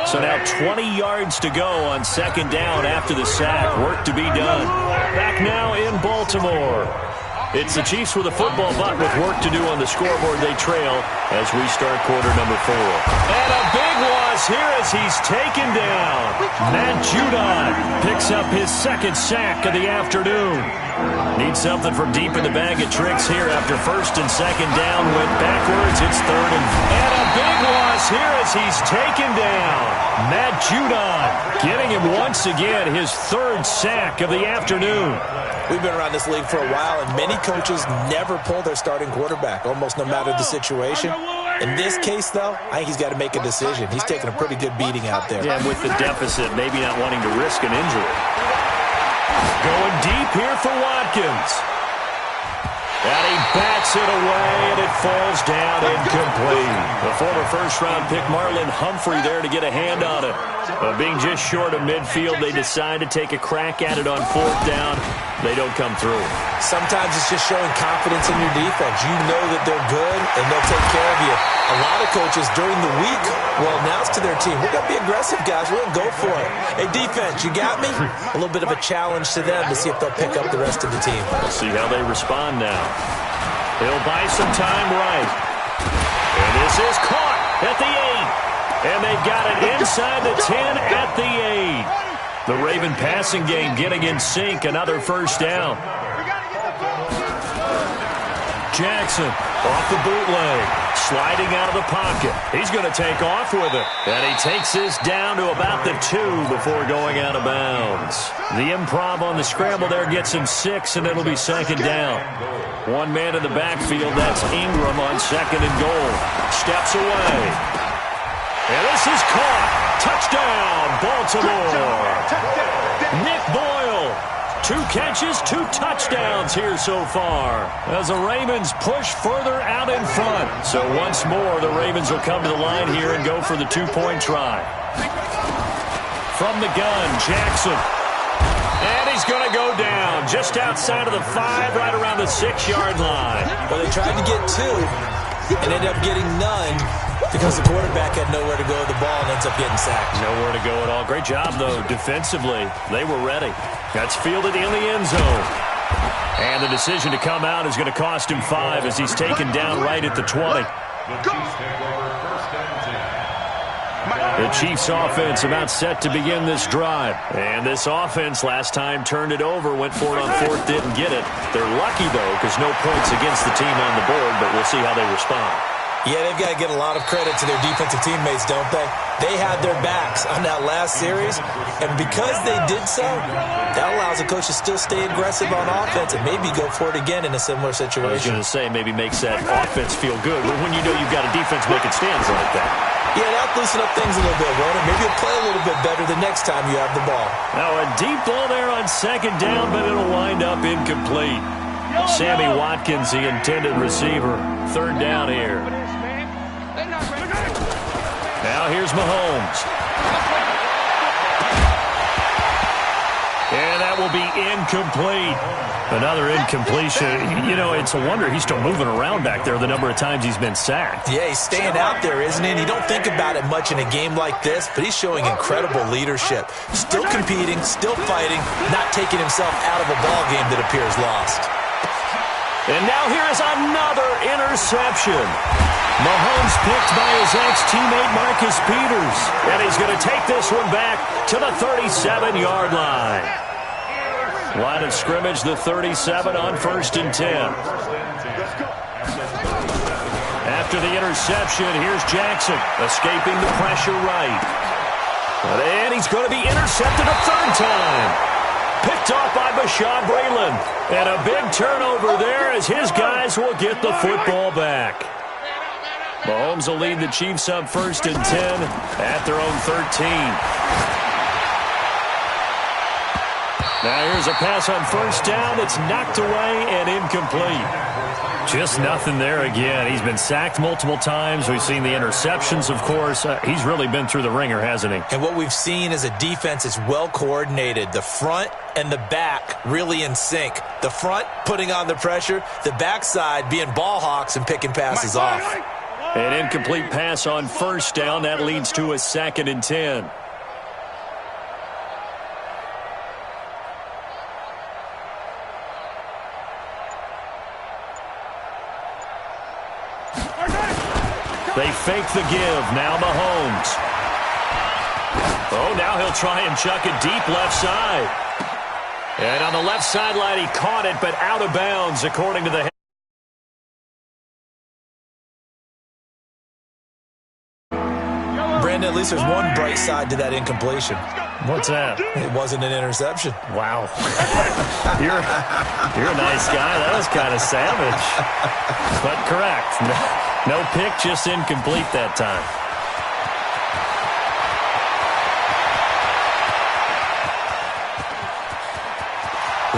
So now 20 yards to go on second down after the sack. Work to be done. Back now in Baltimore. It's the Chiefs with a football, but with work to do on the scoreboard. They trail as we start quarter number 4. And a big loss here as he's taken down. Matt Judon picks up his second sack of the afternoon. Needs something from deep in the bag of tricks here after first and second down. Went backwards. It's third and a big loss here as he's taken down. Matt Judon getting him once again his third sack of the afternoon. We've been around this league for a while, and many coaches never pull their starting quarterback, almost no matter the situation. In this case, though, I think he's got to make a decision. He's taking a pretty good beating out there. Yeah, with the deficit, maybe not wanting to risk an injury. Going deep here for Watkins. And he bats it away, and it falls down incomplete. The former first-round pick Marlon Humphrey there to get a hand on it. But being just short of midfield, they decide to take a crack at it on fourth down. They don't come through. Sometimes it's just showing confidence in your defense. You know that they're good, and they'll take care of you. A lot of coaches during the week will announce to their team, we're going to be aggressive, guys. We're going to go for it. Hey, defense, you got me? A little bit of a challenge to them to see if they'll pick up the rest of the team. We'll see how they respond now. He'll buy some time right. And this is caught at the 8. And they've got it inside the 10 at the 8. The Raven passing game getting in sync. Another first down. Jackson off the bootleg. Sliding out of the pocket. He's going to take off with it. And he takes this down to about the 2 before going out of bounds. The improv on the scramble there gets him 6, and it'll be second down. One man in the backfield. That's Ingram on second and goal. Steps away. And this is caught. Touchdown, Baltimore. Nick Boyle. 2 catches, 2 touchdowns here so far as the Ravens push further out in front. So once more, the Ravens will come to the line here and go for the 2-point try. From the gun, Jackson. And he's going to go down just outside of the 5, right around the 6-yard line. Well, they tried to get 2 and ended up getting none because the quarterback had nowhere to go with the ball and ends up getting sacked. Nowhere to go at all. Great job, though, defensively. They were ready. That's fielded in the end zone. And the decision to come out is going to cost him 5 as he's taken down right at the 20. The Chiefs offense about set to begin this drive. And this offense last time turned it over, went for it on fourth, didn't get it. They're lucky, though, because no points against the team on the board, but we'll see how they respond. Yeah, they've got to get a lot of credit to their defensive teammates, don't they? They had their backs on that last series, and because they did so, that allows the coach to still stay aggressive on offense and maybe go for it again in a similar situation. I was going to say, maybe makes that offense feel good, but when you know you've got a defense making stands like that. Yeah, that'll loosen up things a little bit, won't it? Maybe you'll play a little bit better the next time you have the ball. Now a deep ball there on second down, but it'll wind up incomplete. Sammy Watkins, the intended receiver. Third down here. Now here's Mahomes. And that will be incomplete. Another incompletion. You know, it's a wonder he's still moving around back there the number of times he's been sacked. Yeah, he's staying out there, isn't he? And you don't think about it much in a game like this, but he's showing incredible leadership. Still competing, still fighting, not taking himself out of a ball game that appears lost. And now here is another interception. Mahomes picked by his ex-teammate Marcus Peters. And he's going to take this one back to the 37-yard line. Line of scrimmage, the 37 on first and 10. After the interception, here's Jackson escaping the pressure right. And he's going to be intercepted a third time. Picked off by Bashaud Breeland. And a big turnover there as his guys will get the football back. Mahomes will lead the Chiefs up first and 10 at their own 13. Now here's a pass on first down that's knocked away and incomplete. Just nothing there again. He's been sacked multiple times. We've seen the interceptions, of course. He's really been through the ringer, hasn't he? And what we've seen is a defense that's well coordinated. The front and the back really in sync. The front putting on the pressure, the backside being ball hawks and picking passes off. An incomplete pass on first down. That leads to a 2nd and 10. They fake the give. Now Mahomes. Oh, now he'll try and chuck it deep left side. And on the left sideline, he caught it, but out of bounds, according to the head. Brandon, at least there's one bright side to that incompletion. What's that? It wasn't an interception. Wow. You're a nice guy. That was kind of savage. But correct. No pick, just incomplete that time.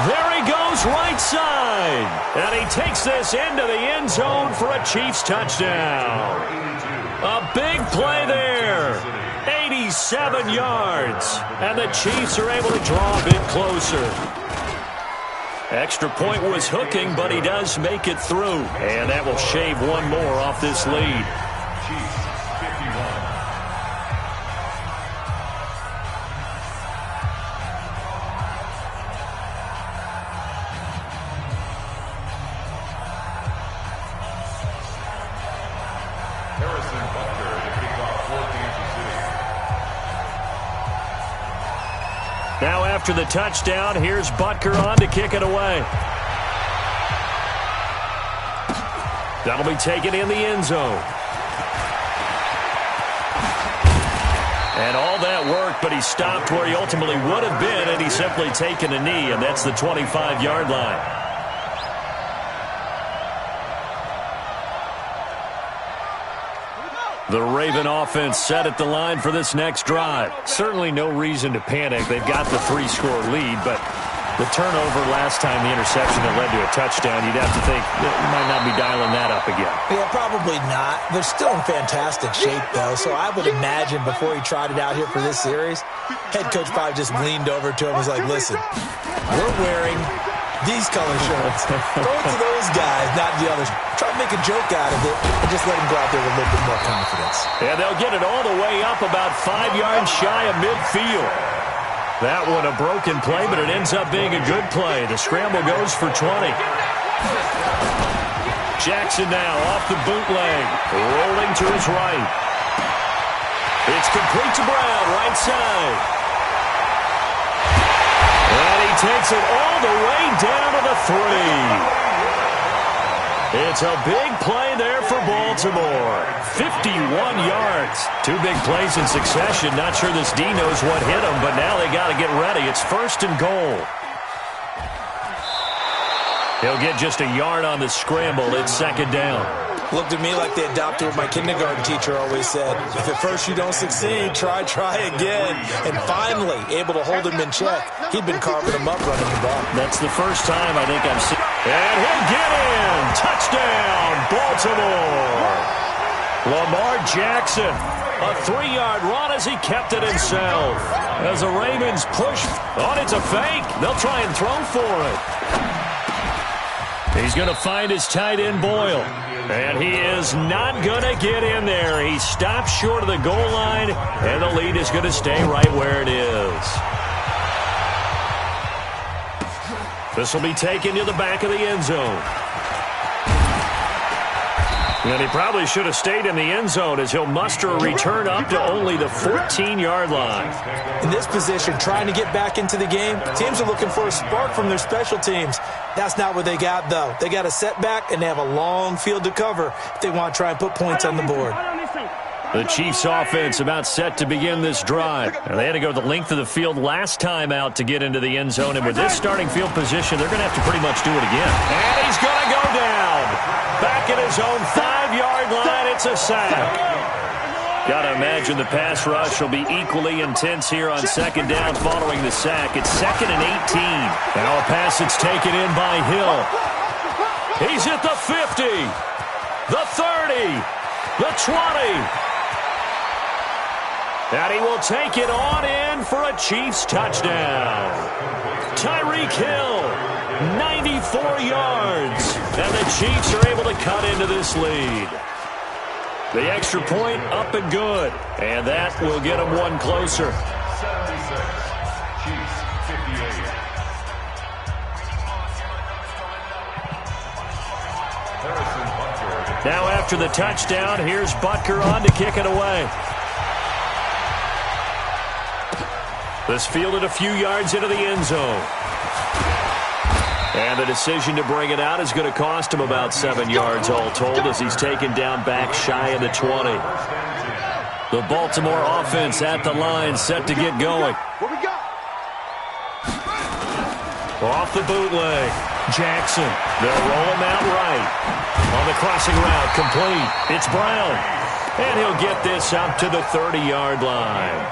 There he goes, right side. And he takes this into the end zone for a Chiefs touchdown. A big play there. 87 yards. And the Chiefs are able to draw a bit closer. Extra point was hooking, but he does make it through. And that will shave one more off this lead. Chiefs 51. Harrison Butker to kick off for Kansas City. Now after the touchdown, here's Butker on to kick it away. That'll be taken in the end zone. And all that work, but he stopped where he ultimately would have been, and he's simply taken a knee, and that's the 25-yard line. The Raven offense set at the line for this next drive. Certainly no reason to panic. They've got the 3-score lead, but the turnover last time, the interception that led to a touchdown, you'd have to think that you might not be dialing that up again. Yeah, probably not. They're still in fantastic shape, though, so I would imagine before he trotted out here for this series, head coach probably just leaned over to him and was like, listen, we're wearing these color shirts. Throw it to those guys, not the others. Try to make a joke out of it and just let them go out there with a little bit more confidence. And they'll get it all the way up about 5 yards shy of midfield. That one a broken play, but it ends up being a good play. The scramble goes for 20. Jackson now off the bootleg, rolling to his right. It's complete to Brown, right side. And he takes it all the way down to the 3. It's a big play there for Baltimore. 51 yards. 2 big plays in succession. Not sure this D knows what hit him, but now they got to get ready. It's 1st and goal. He'll get just a yard on the scramble. It's 2nd down. Looked at me like they adopted what my kindergarten teacher always said. If at first you don't succeed, try again. And finally, able to hold him in check. He'd been carving him up running the ball. That's the first time I think I've seen. And he'll get in. Touchdown, Baltimore. Lamar Jackson. A 3-yard run as he kept it himself. As the Ravens push. Oh, it's a fake. They'll try and throw for it. He's going to find his tight end, Boyle. And he is not going to get in there. He stops short of the goal line, and the lead is going to stay right where it is. This will be taken to the back of the end zone. And he probably should have stayed in the end zone as he'll muster a return up to only the 14-yard line. In this position, trying to get back into the game, teams are looking for a spark from their special teams. That's not what they got, though. They got a setback, and they have a long field to cover if they want to try and put points on the board. The Chiefs offense about set to begin this drive. And they had to go the length of the field last time out to get into the end zone. And with this starting field position, they're going to have to pretty much do it again. And he's going to go down. Back at his own 5-yard line, it's a sack. Got to imagine the pass rush will be equally intense here on 2nd down following the sack. It's 2nd and 18. Now a pass that's taken in by Hill. He's at the 50, the 30, the 20. And he will take it on in for a Chiefs touchdown. Tyreek Hill, 94 yards. And the Chiefs are able to cut into this lead. The extra point up and good. And that will get them one closer. 76. Chiefs 58. Harrison Butker. Now after the touchdown, here's Butker on to kick it away. This fielded a few yards into the end zone. And the decision to bring it out is going to cost him about 7 yards all told as he's taken down back shy of the 20. The Baltimore offense at the line set to get going. What we got? Off the bootleg. Jackson. They'll roll him out right. On the crossing route, complete. It's Brown. And he'll get this up to the 30-yard line.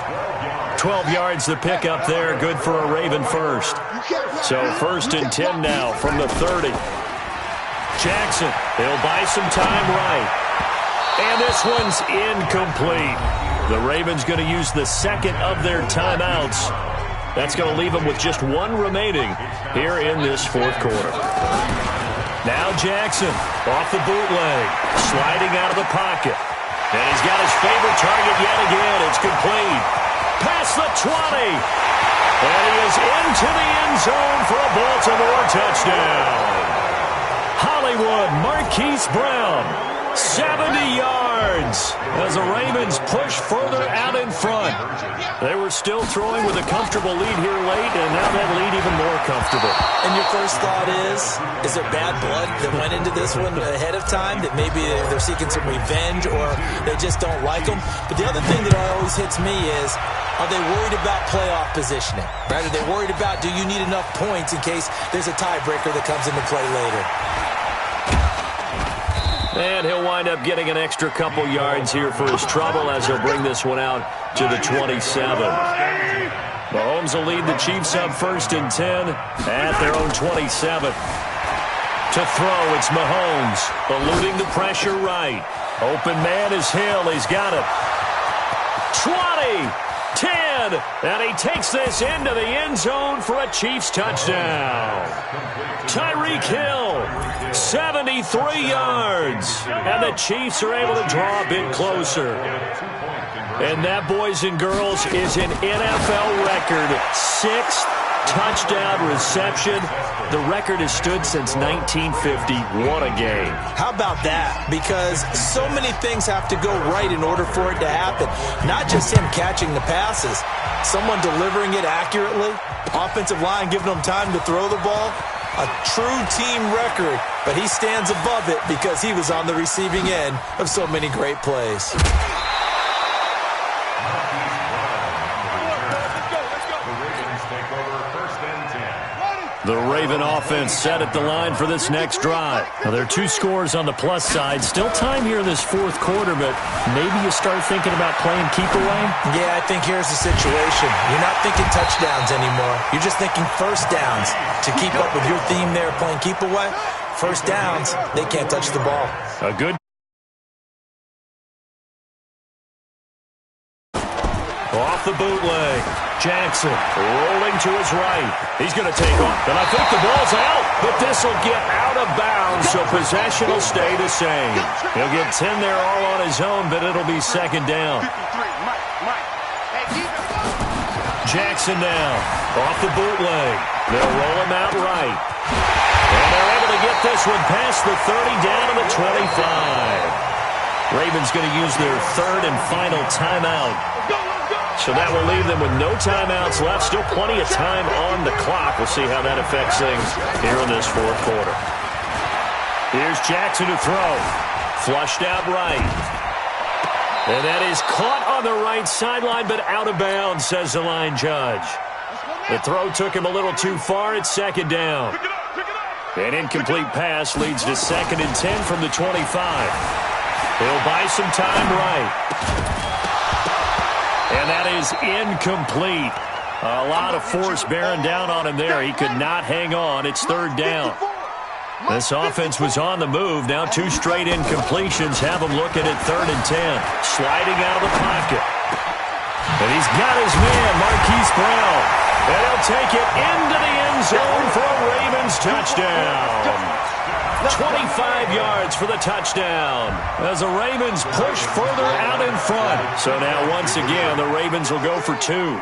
12 yards the pick up there, good for a Raven first. So 1st and 10 now from the 30. Jackson, he'll buy some time right. And this one's incomplete. The Ravens going to use the second of their timeouts. That's going to leave them with just one remaining here in this fourth quarter. Now Jackson off the bootleg, sliding out of the pocket. And he's got his favorite target yet again. It's complete. Past the 20. And he is into the end zone for a Baltimore touchdown. Hollywood Marquise Brown, 70 yards as the Ravens push further out in front. They were still throwing with a comfortable lead here late, and now that lead even more comfortable. And your first thought is it bad blood that went into this one ahead of time, that maybe they're seeking some revenge or they just don't like them? But the other thing that always hits me is, are they worried about playoff positioning? Right? Are they worried about, do you need enough points in case there's a tiebreaker that comes into play later? And he'll wind up getting an extra couple yards here for his trouble as he'll bring this one out to the 27. Mahomes will lead the Chiefs up 1st and 10 at their own 27. To throw, it's Mahomes, eluding the pressure right. Open man is Hill. He's got it. 20, 10, and he takes this into the end zone for a Chiefs touchdown. Tyreek Hill, 73 yards, and the Chiefs are able to draw a bit closer. And that, boys and girls, is an NFL record 6th touchdown reception. The record has stood since 1950. What a game. How about that? Because so many things have to go right in order for it to happen. Not just him catching the passes, someone delivering it accurately, offensive line giving them time to throw the ball. A true team record, but he stands above it because he was on the receiving end of so many great plays. The Raven offense set at the line for this next drive. Now, there are 2 scores on the plus side. Still time here in this fourth quarter, but maybe you start thinking about playing keep away? Yeah, I think here's the situation. You're not thinking touchdowns anymore. You're just thinking first downs. To keep up with your theme there, playing keep away, first downs, they can't touch the ball. A good off the bootleg. Jackson rolling to his right. He's going to take off. And I think the ball's out, but this will get out of bounds, so possession will stay the same. He'll get 10 there all on his own, but it'll be 2nd down. Jackson now off the bootleg. They'll roll him out right. And they're able to get this one past the 30 down to the 25. Ravens going to use their 3rd and final timeout. So that will leave them with no timeouts left. Still plenty of time on the clock. We'll see how that affects things here in this fourth quarter. Here's Jackson to throw. Flushed out right. And that is caught on the right sideline, but out of bounds, says the line judge. The throw took him a little too far. It's 2nd down. An incomplete pass leads to 2nd and 10 from the 25. He'll buy some time right. And that is incomplete. A lot of force bearing down on him there. He could not hang on. It's 3rd down. This offense was on the move. Now 2 straight incompletions have them looking at 3rd and 10. Sliding out of the pocket. And he's got his man, Marquise Brown. And he'll take it into the end zone for a Ravens touchdown. 25 yards for the touchdown as the Ravens push further out in front. So now once again, the Ravens will go for 2.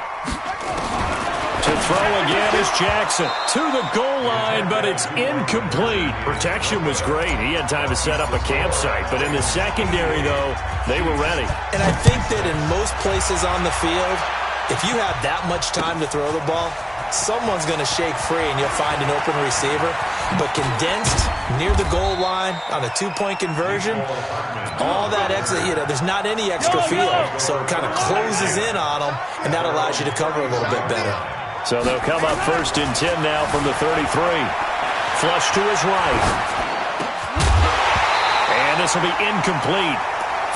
To throw again is Jackson to the goal line, but it's incomplete. Protection was great. He had time to set up a campsite, but in the secondary, though, they were ready. And I think that in most places on the field, if you have that much time to throw the ball, someone's going to shake free and you'll find an open receiver. But condensed near the goal line on a 2-point conversion, all that extra, there's not any extra field. So it kind of closes in on them, and that allows you to cover a little bit better. So they'll come up 1st and 10 now from the 33. Flush to his right. And this will be incomplete.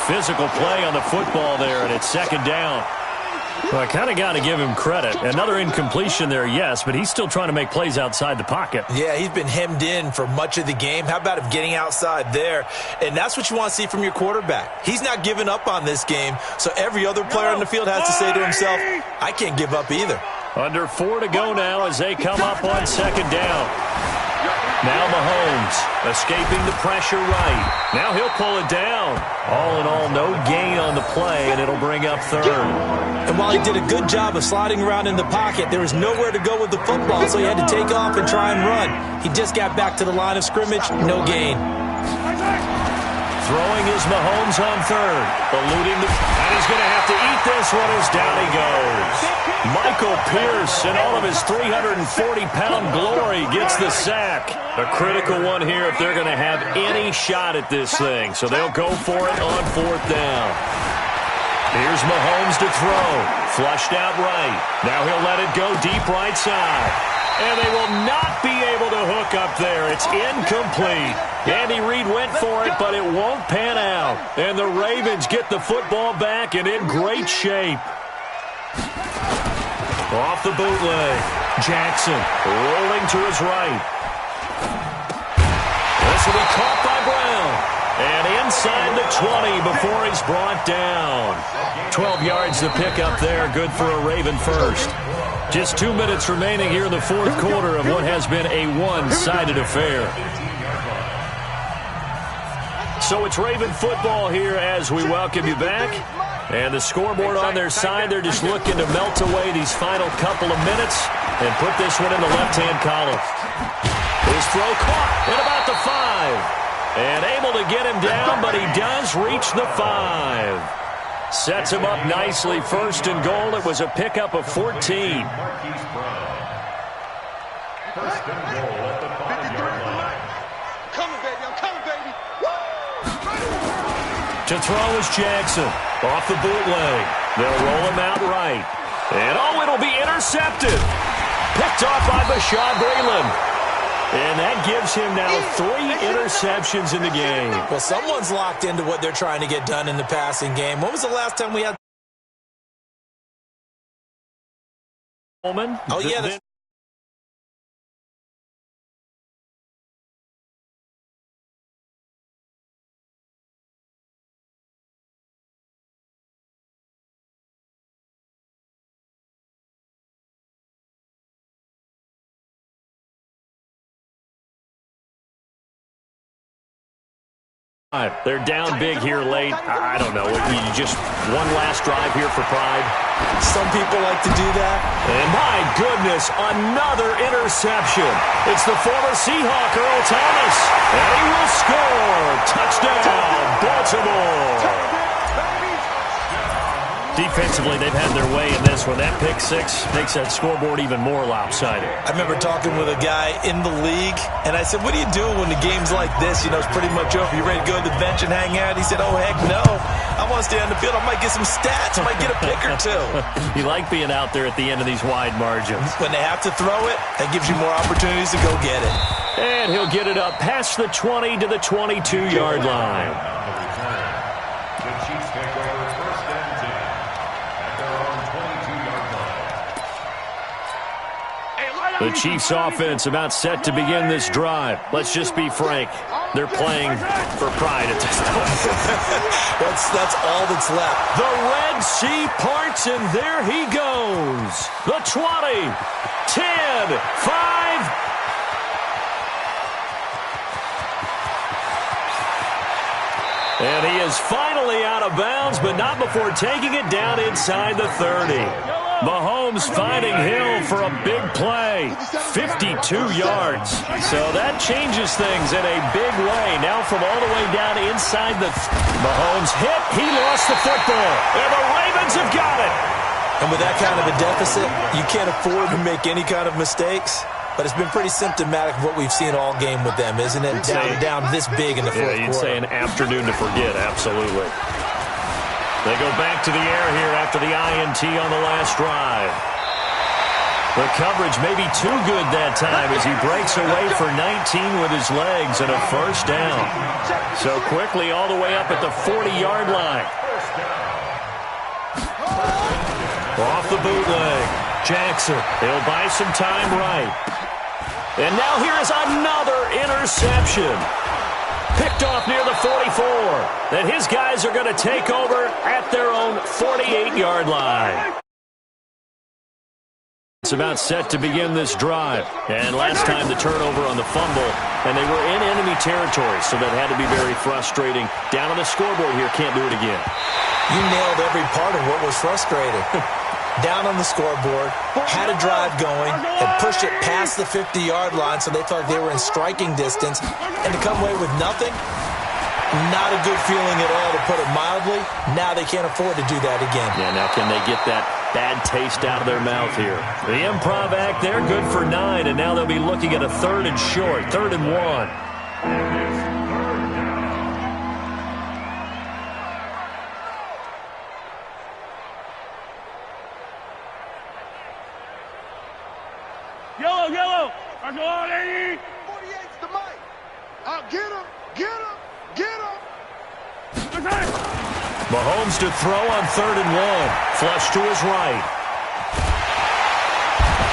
Physical play on the football there, and it's 2nd down. Well, I kind of got to give him credit. Another incompletion there, yes, but he's still trying to make plays outside the pocket. Yeah, he's been hemmed in for much of the game. How about him getting outside there? And that's what you want to see from your quarterback. He's not giving up on this game, so every other player on the field has to say to himself, I can't give up either. Under 4 to go now as they come up on 2nd down. Now Mahomes escaping the pressure right. Now he'll pull it down. All in all, no gain on the play, and it'll bring up 3rd. And while he did a good job of sliding around in the pocket, there was nowhere to go with the football, so he had to take off and try and run. He just got back to the line of scrimmage, no gain. Throwing is Mahomes on 3rd. Eluding and he's going to have to eat this one as down he goes. Michael Pierce, in all of his 340-pound glory, gets the sack. A critical one here if they're going to have any shot at this thing. So they'll go for it on 4th down. Here's Mahomes to throw. Flushed out right. Now he'll let it go deep right side. And they will not be able to hook up there. It's incomplete. Andy Reid went for it, but it won't pan out. And the Ravens get the football back and in great shape. Off the bootleg. Jackson rolling to his right. This will be caught by Brown. And inside the 20 before he's brought down. 12 yards to pick up there. Good for a Raven first. Just 2 minutes remaining here in the 4th quarter of what has been a one-sided affair. So it's Raven football here as we welcome you back. And the scoreboard on their side, they're just looking to melt away these final couple of minutes and put this one in the left-hand column. His throw caught at about the 5. And able to get him down, but he does reach the 5. Sets him up nicely. 1st and goal. It was a pickup of 14. Marquise Brown. 1st and goal at the 5-yard line. Coming, baby. I'm coming, baby. To throw is Jackson. Off the bootleg. They'll roll him out right. And it'll be intercepted. Picked off by Bashaud Breeland. And that gives him now 3 interceptions in the game. Well, someone's locked into what they're trying to get done in the passing game. When was the last time we had... Coleman? Oh, yeah, They're down big here late. I don't know. You just one last drive here for pride. Some people like to do that. And my goodness, another interception. It's the former Seahawk, Earl Thomas. And he will score. Touchdown, Baltimore. Defensively, they've had their way in this one. That pick 6 makes that scoreboard even more lopsided. I remember talking with a guy in the league, and I said, what do you do when the game's like this? You know, it's pretty much over. You ready to go to the bench and hang out? He said, oh, heck no. I want to stay on the field. I might get some stats. I might get a pick or 2. You like being out there at the end of these wide margins. When they have to throw it, that gives you more opportunities to go get it. And he'll get it up past the 20 to the 22-yard line. The Chiefs take over 1st and 10 at their own 22-yard line. Hey, light The Chiefs offense about set to begin this drive. Let's just be frank. They're playing for pride at this point. That's all that's left. The Red Sea parts, and there he goes. The 20, 10, 5. And he is finally out of bounds, but not before taking it down inside the 30. Mahomes finding Hill for a big play. 52 yards. So that changes things in a big way. Now from all the way down inside the... Mahomes hit. He lost the football. And the Ravens have got it. And with that kind of a deficit, you can't afford to make any kind of mistakes. But it's been pretty symptomatic of what we've seen all game with them, isn't it? Down this big in the fourth quarter. Yeah, you'd say an afternoon to forget, absolutely. They go back to the air here after the INT on the last drive. The coverage may be too good that time as he breaks away for 19 with his legs and a first down. So quickly all the way up at the 40-yard line. Off the bootleg. Jackson, he'll buy some time right. And now here is another interception. Picked off near the 44. Then his guys are going to take over at their own 48-yard line. It's about set to begin this drive. And last time the turnover on the fumble, and they were in enemy territory, so that had to be very frustrating. Down on the scoreboard here, can't do it again. You nailed every part of what was frustrating. Down on the scoreboard, had a drive going, and pushed it past the 50-yard line so they thought they were in striking distance, and to come away with nothing, not a good feeling at all, to put it mildly. Now they can't afford to do that again. Yeah, now can they get that bad taste out of their mouth here? The improv act there, good for 9, and now they'll be looking at a 3rd and short, 3rd and 1. Yellow. I go on, 80. 48's the mic. Get him. Mahomes to throw on 3rd and 1. Flush to his right.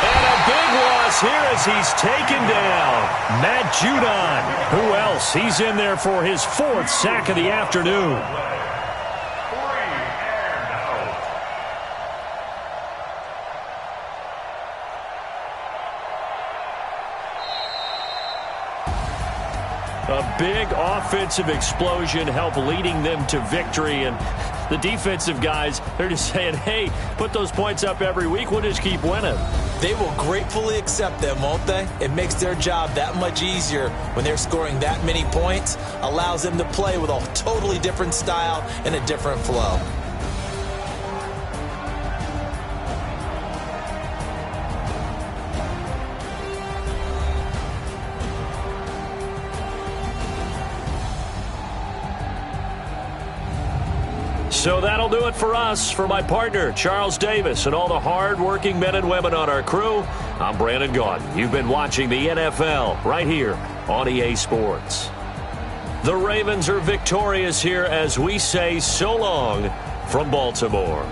And a big loss here as he's taken down. Matt Judon. Who else? He's in there for his 4th sack of the afternoon. A big offensive explosion helped leading them to victory. And the defensive guys, they're just saying, hey, put those points up every week. We'll just keep winning. They will gratefully accept them, won't they? It makes their job that much easier when they're scoring that many points. Allows them to play with a totally different style and a different flow. So that'll do it for us. For my partner, Charles Davis, and all the hard-working men and women on our crew, I'm Brandon Gaudin. You've been watching the NFL right here on EA Sports. The Ravens are victorious here as we say so long from Baltimore.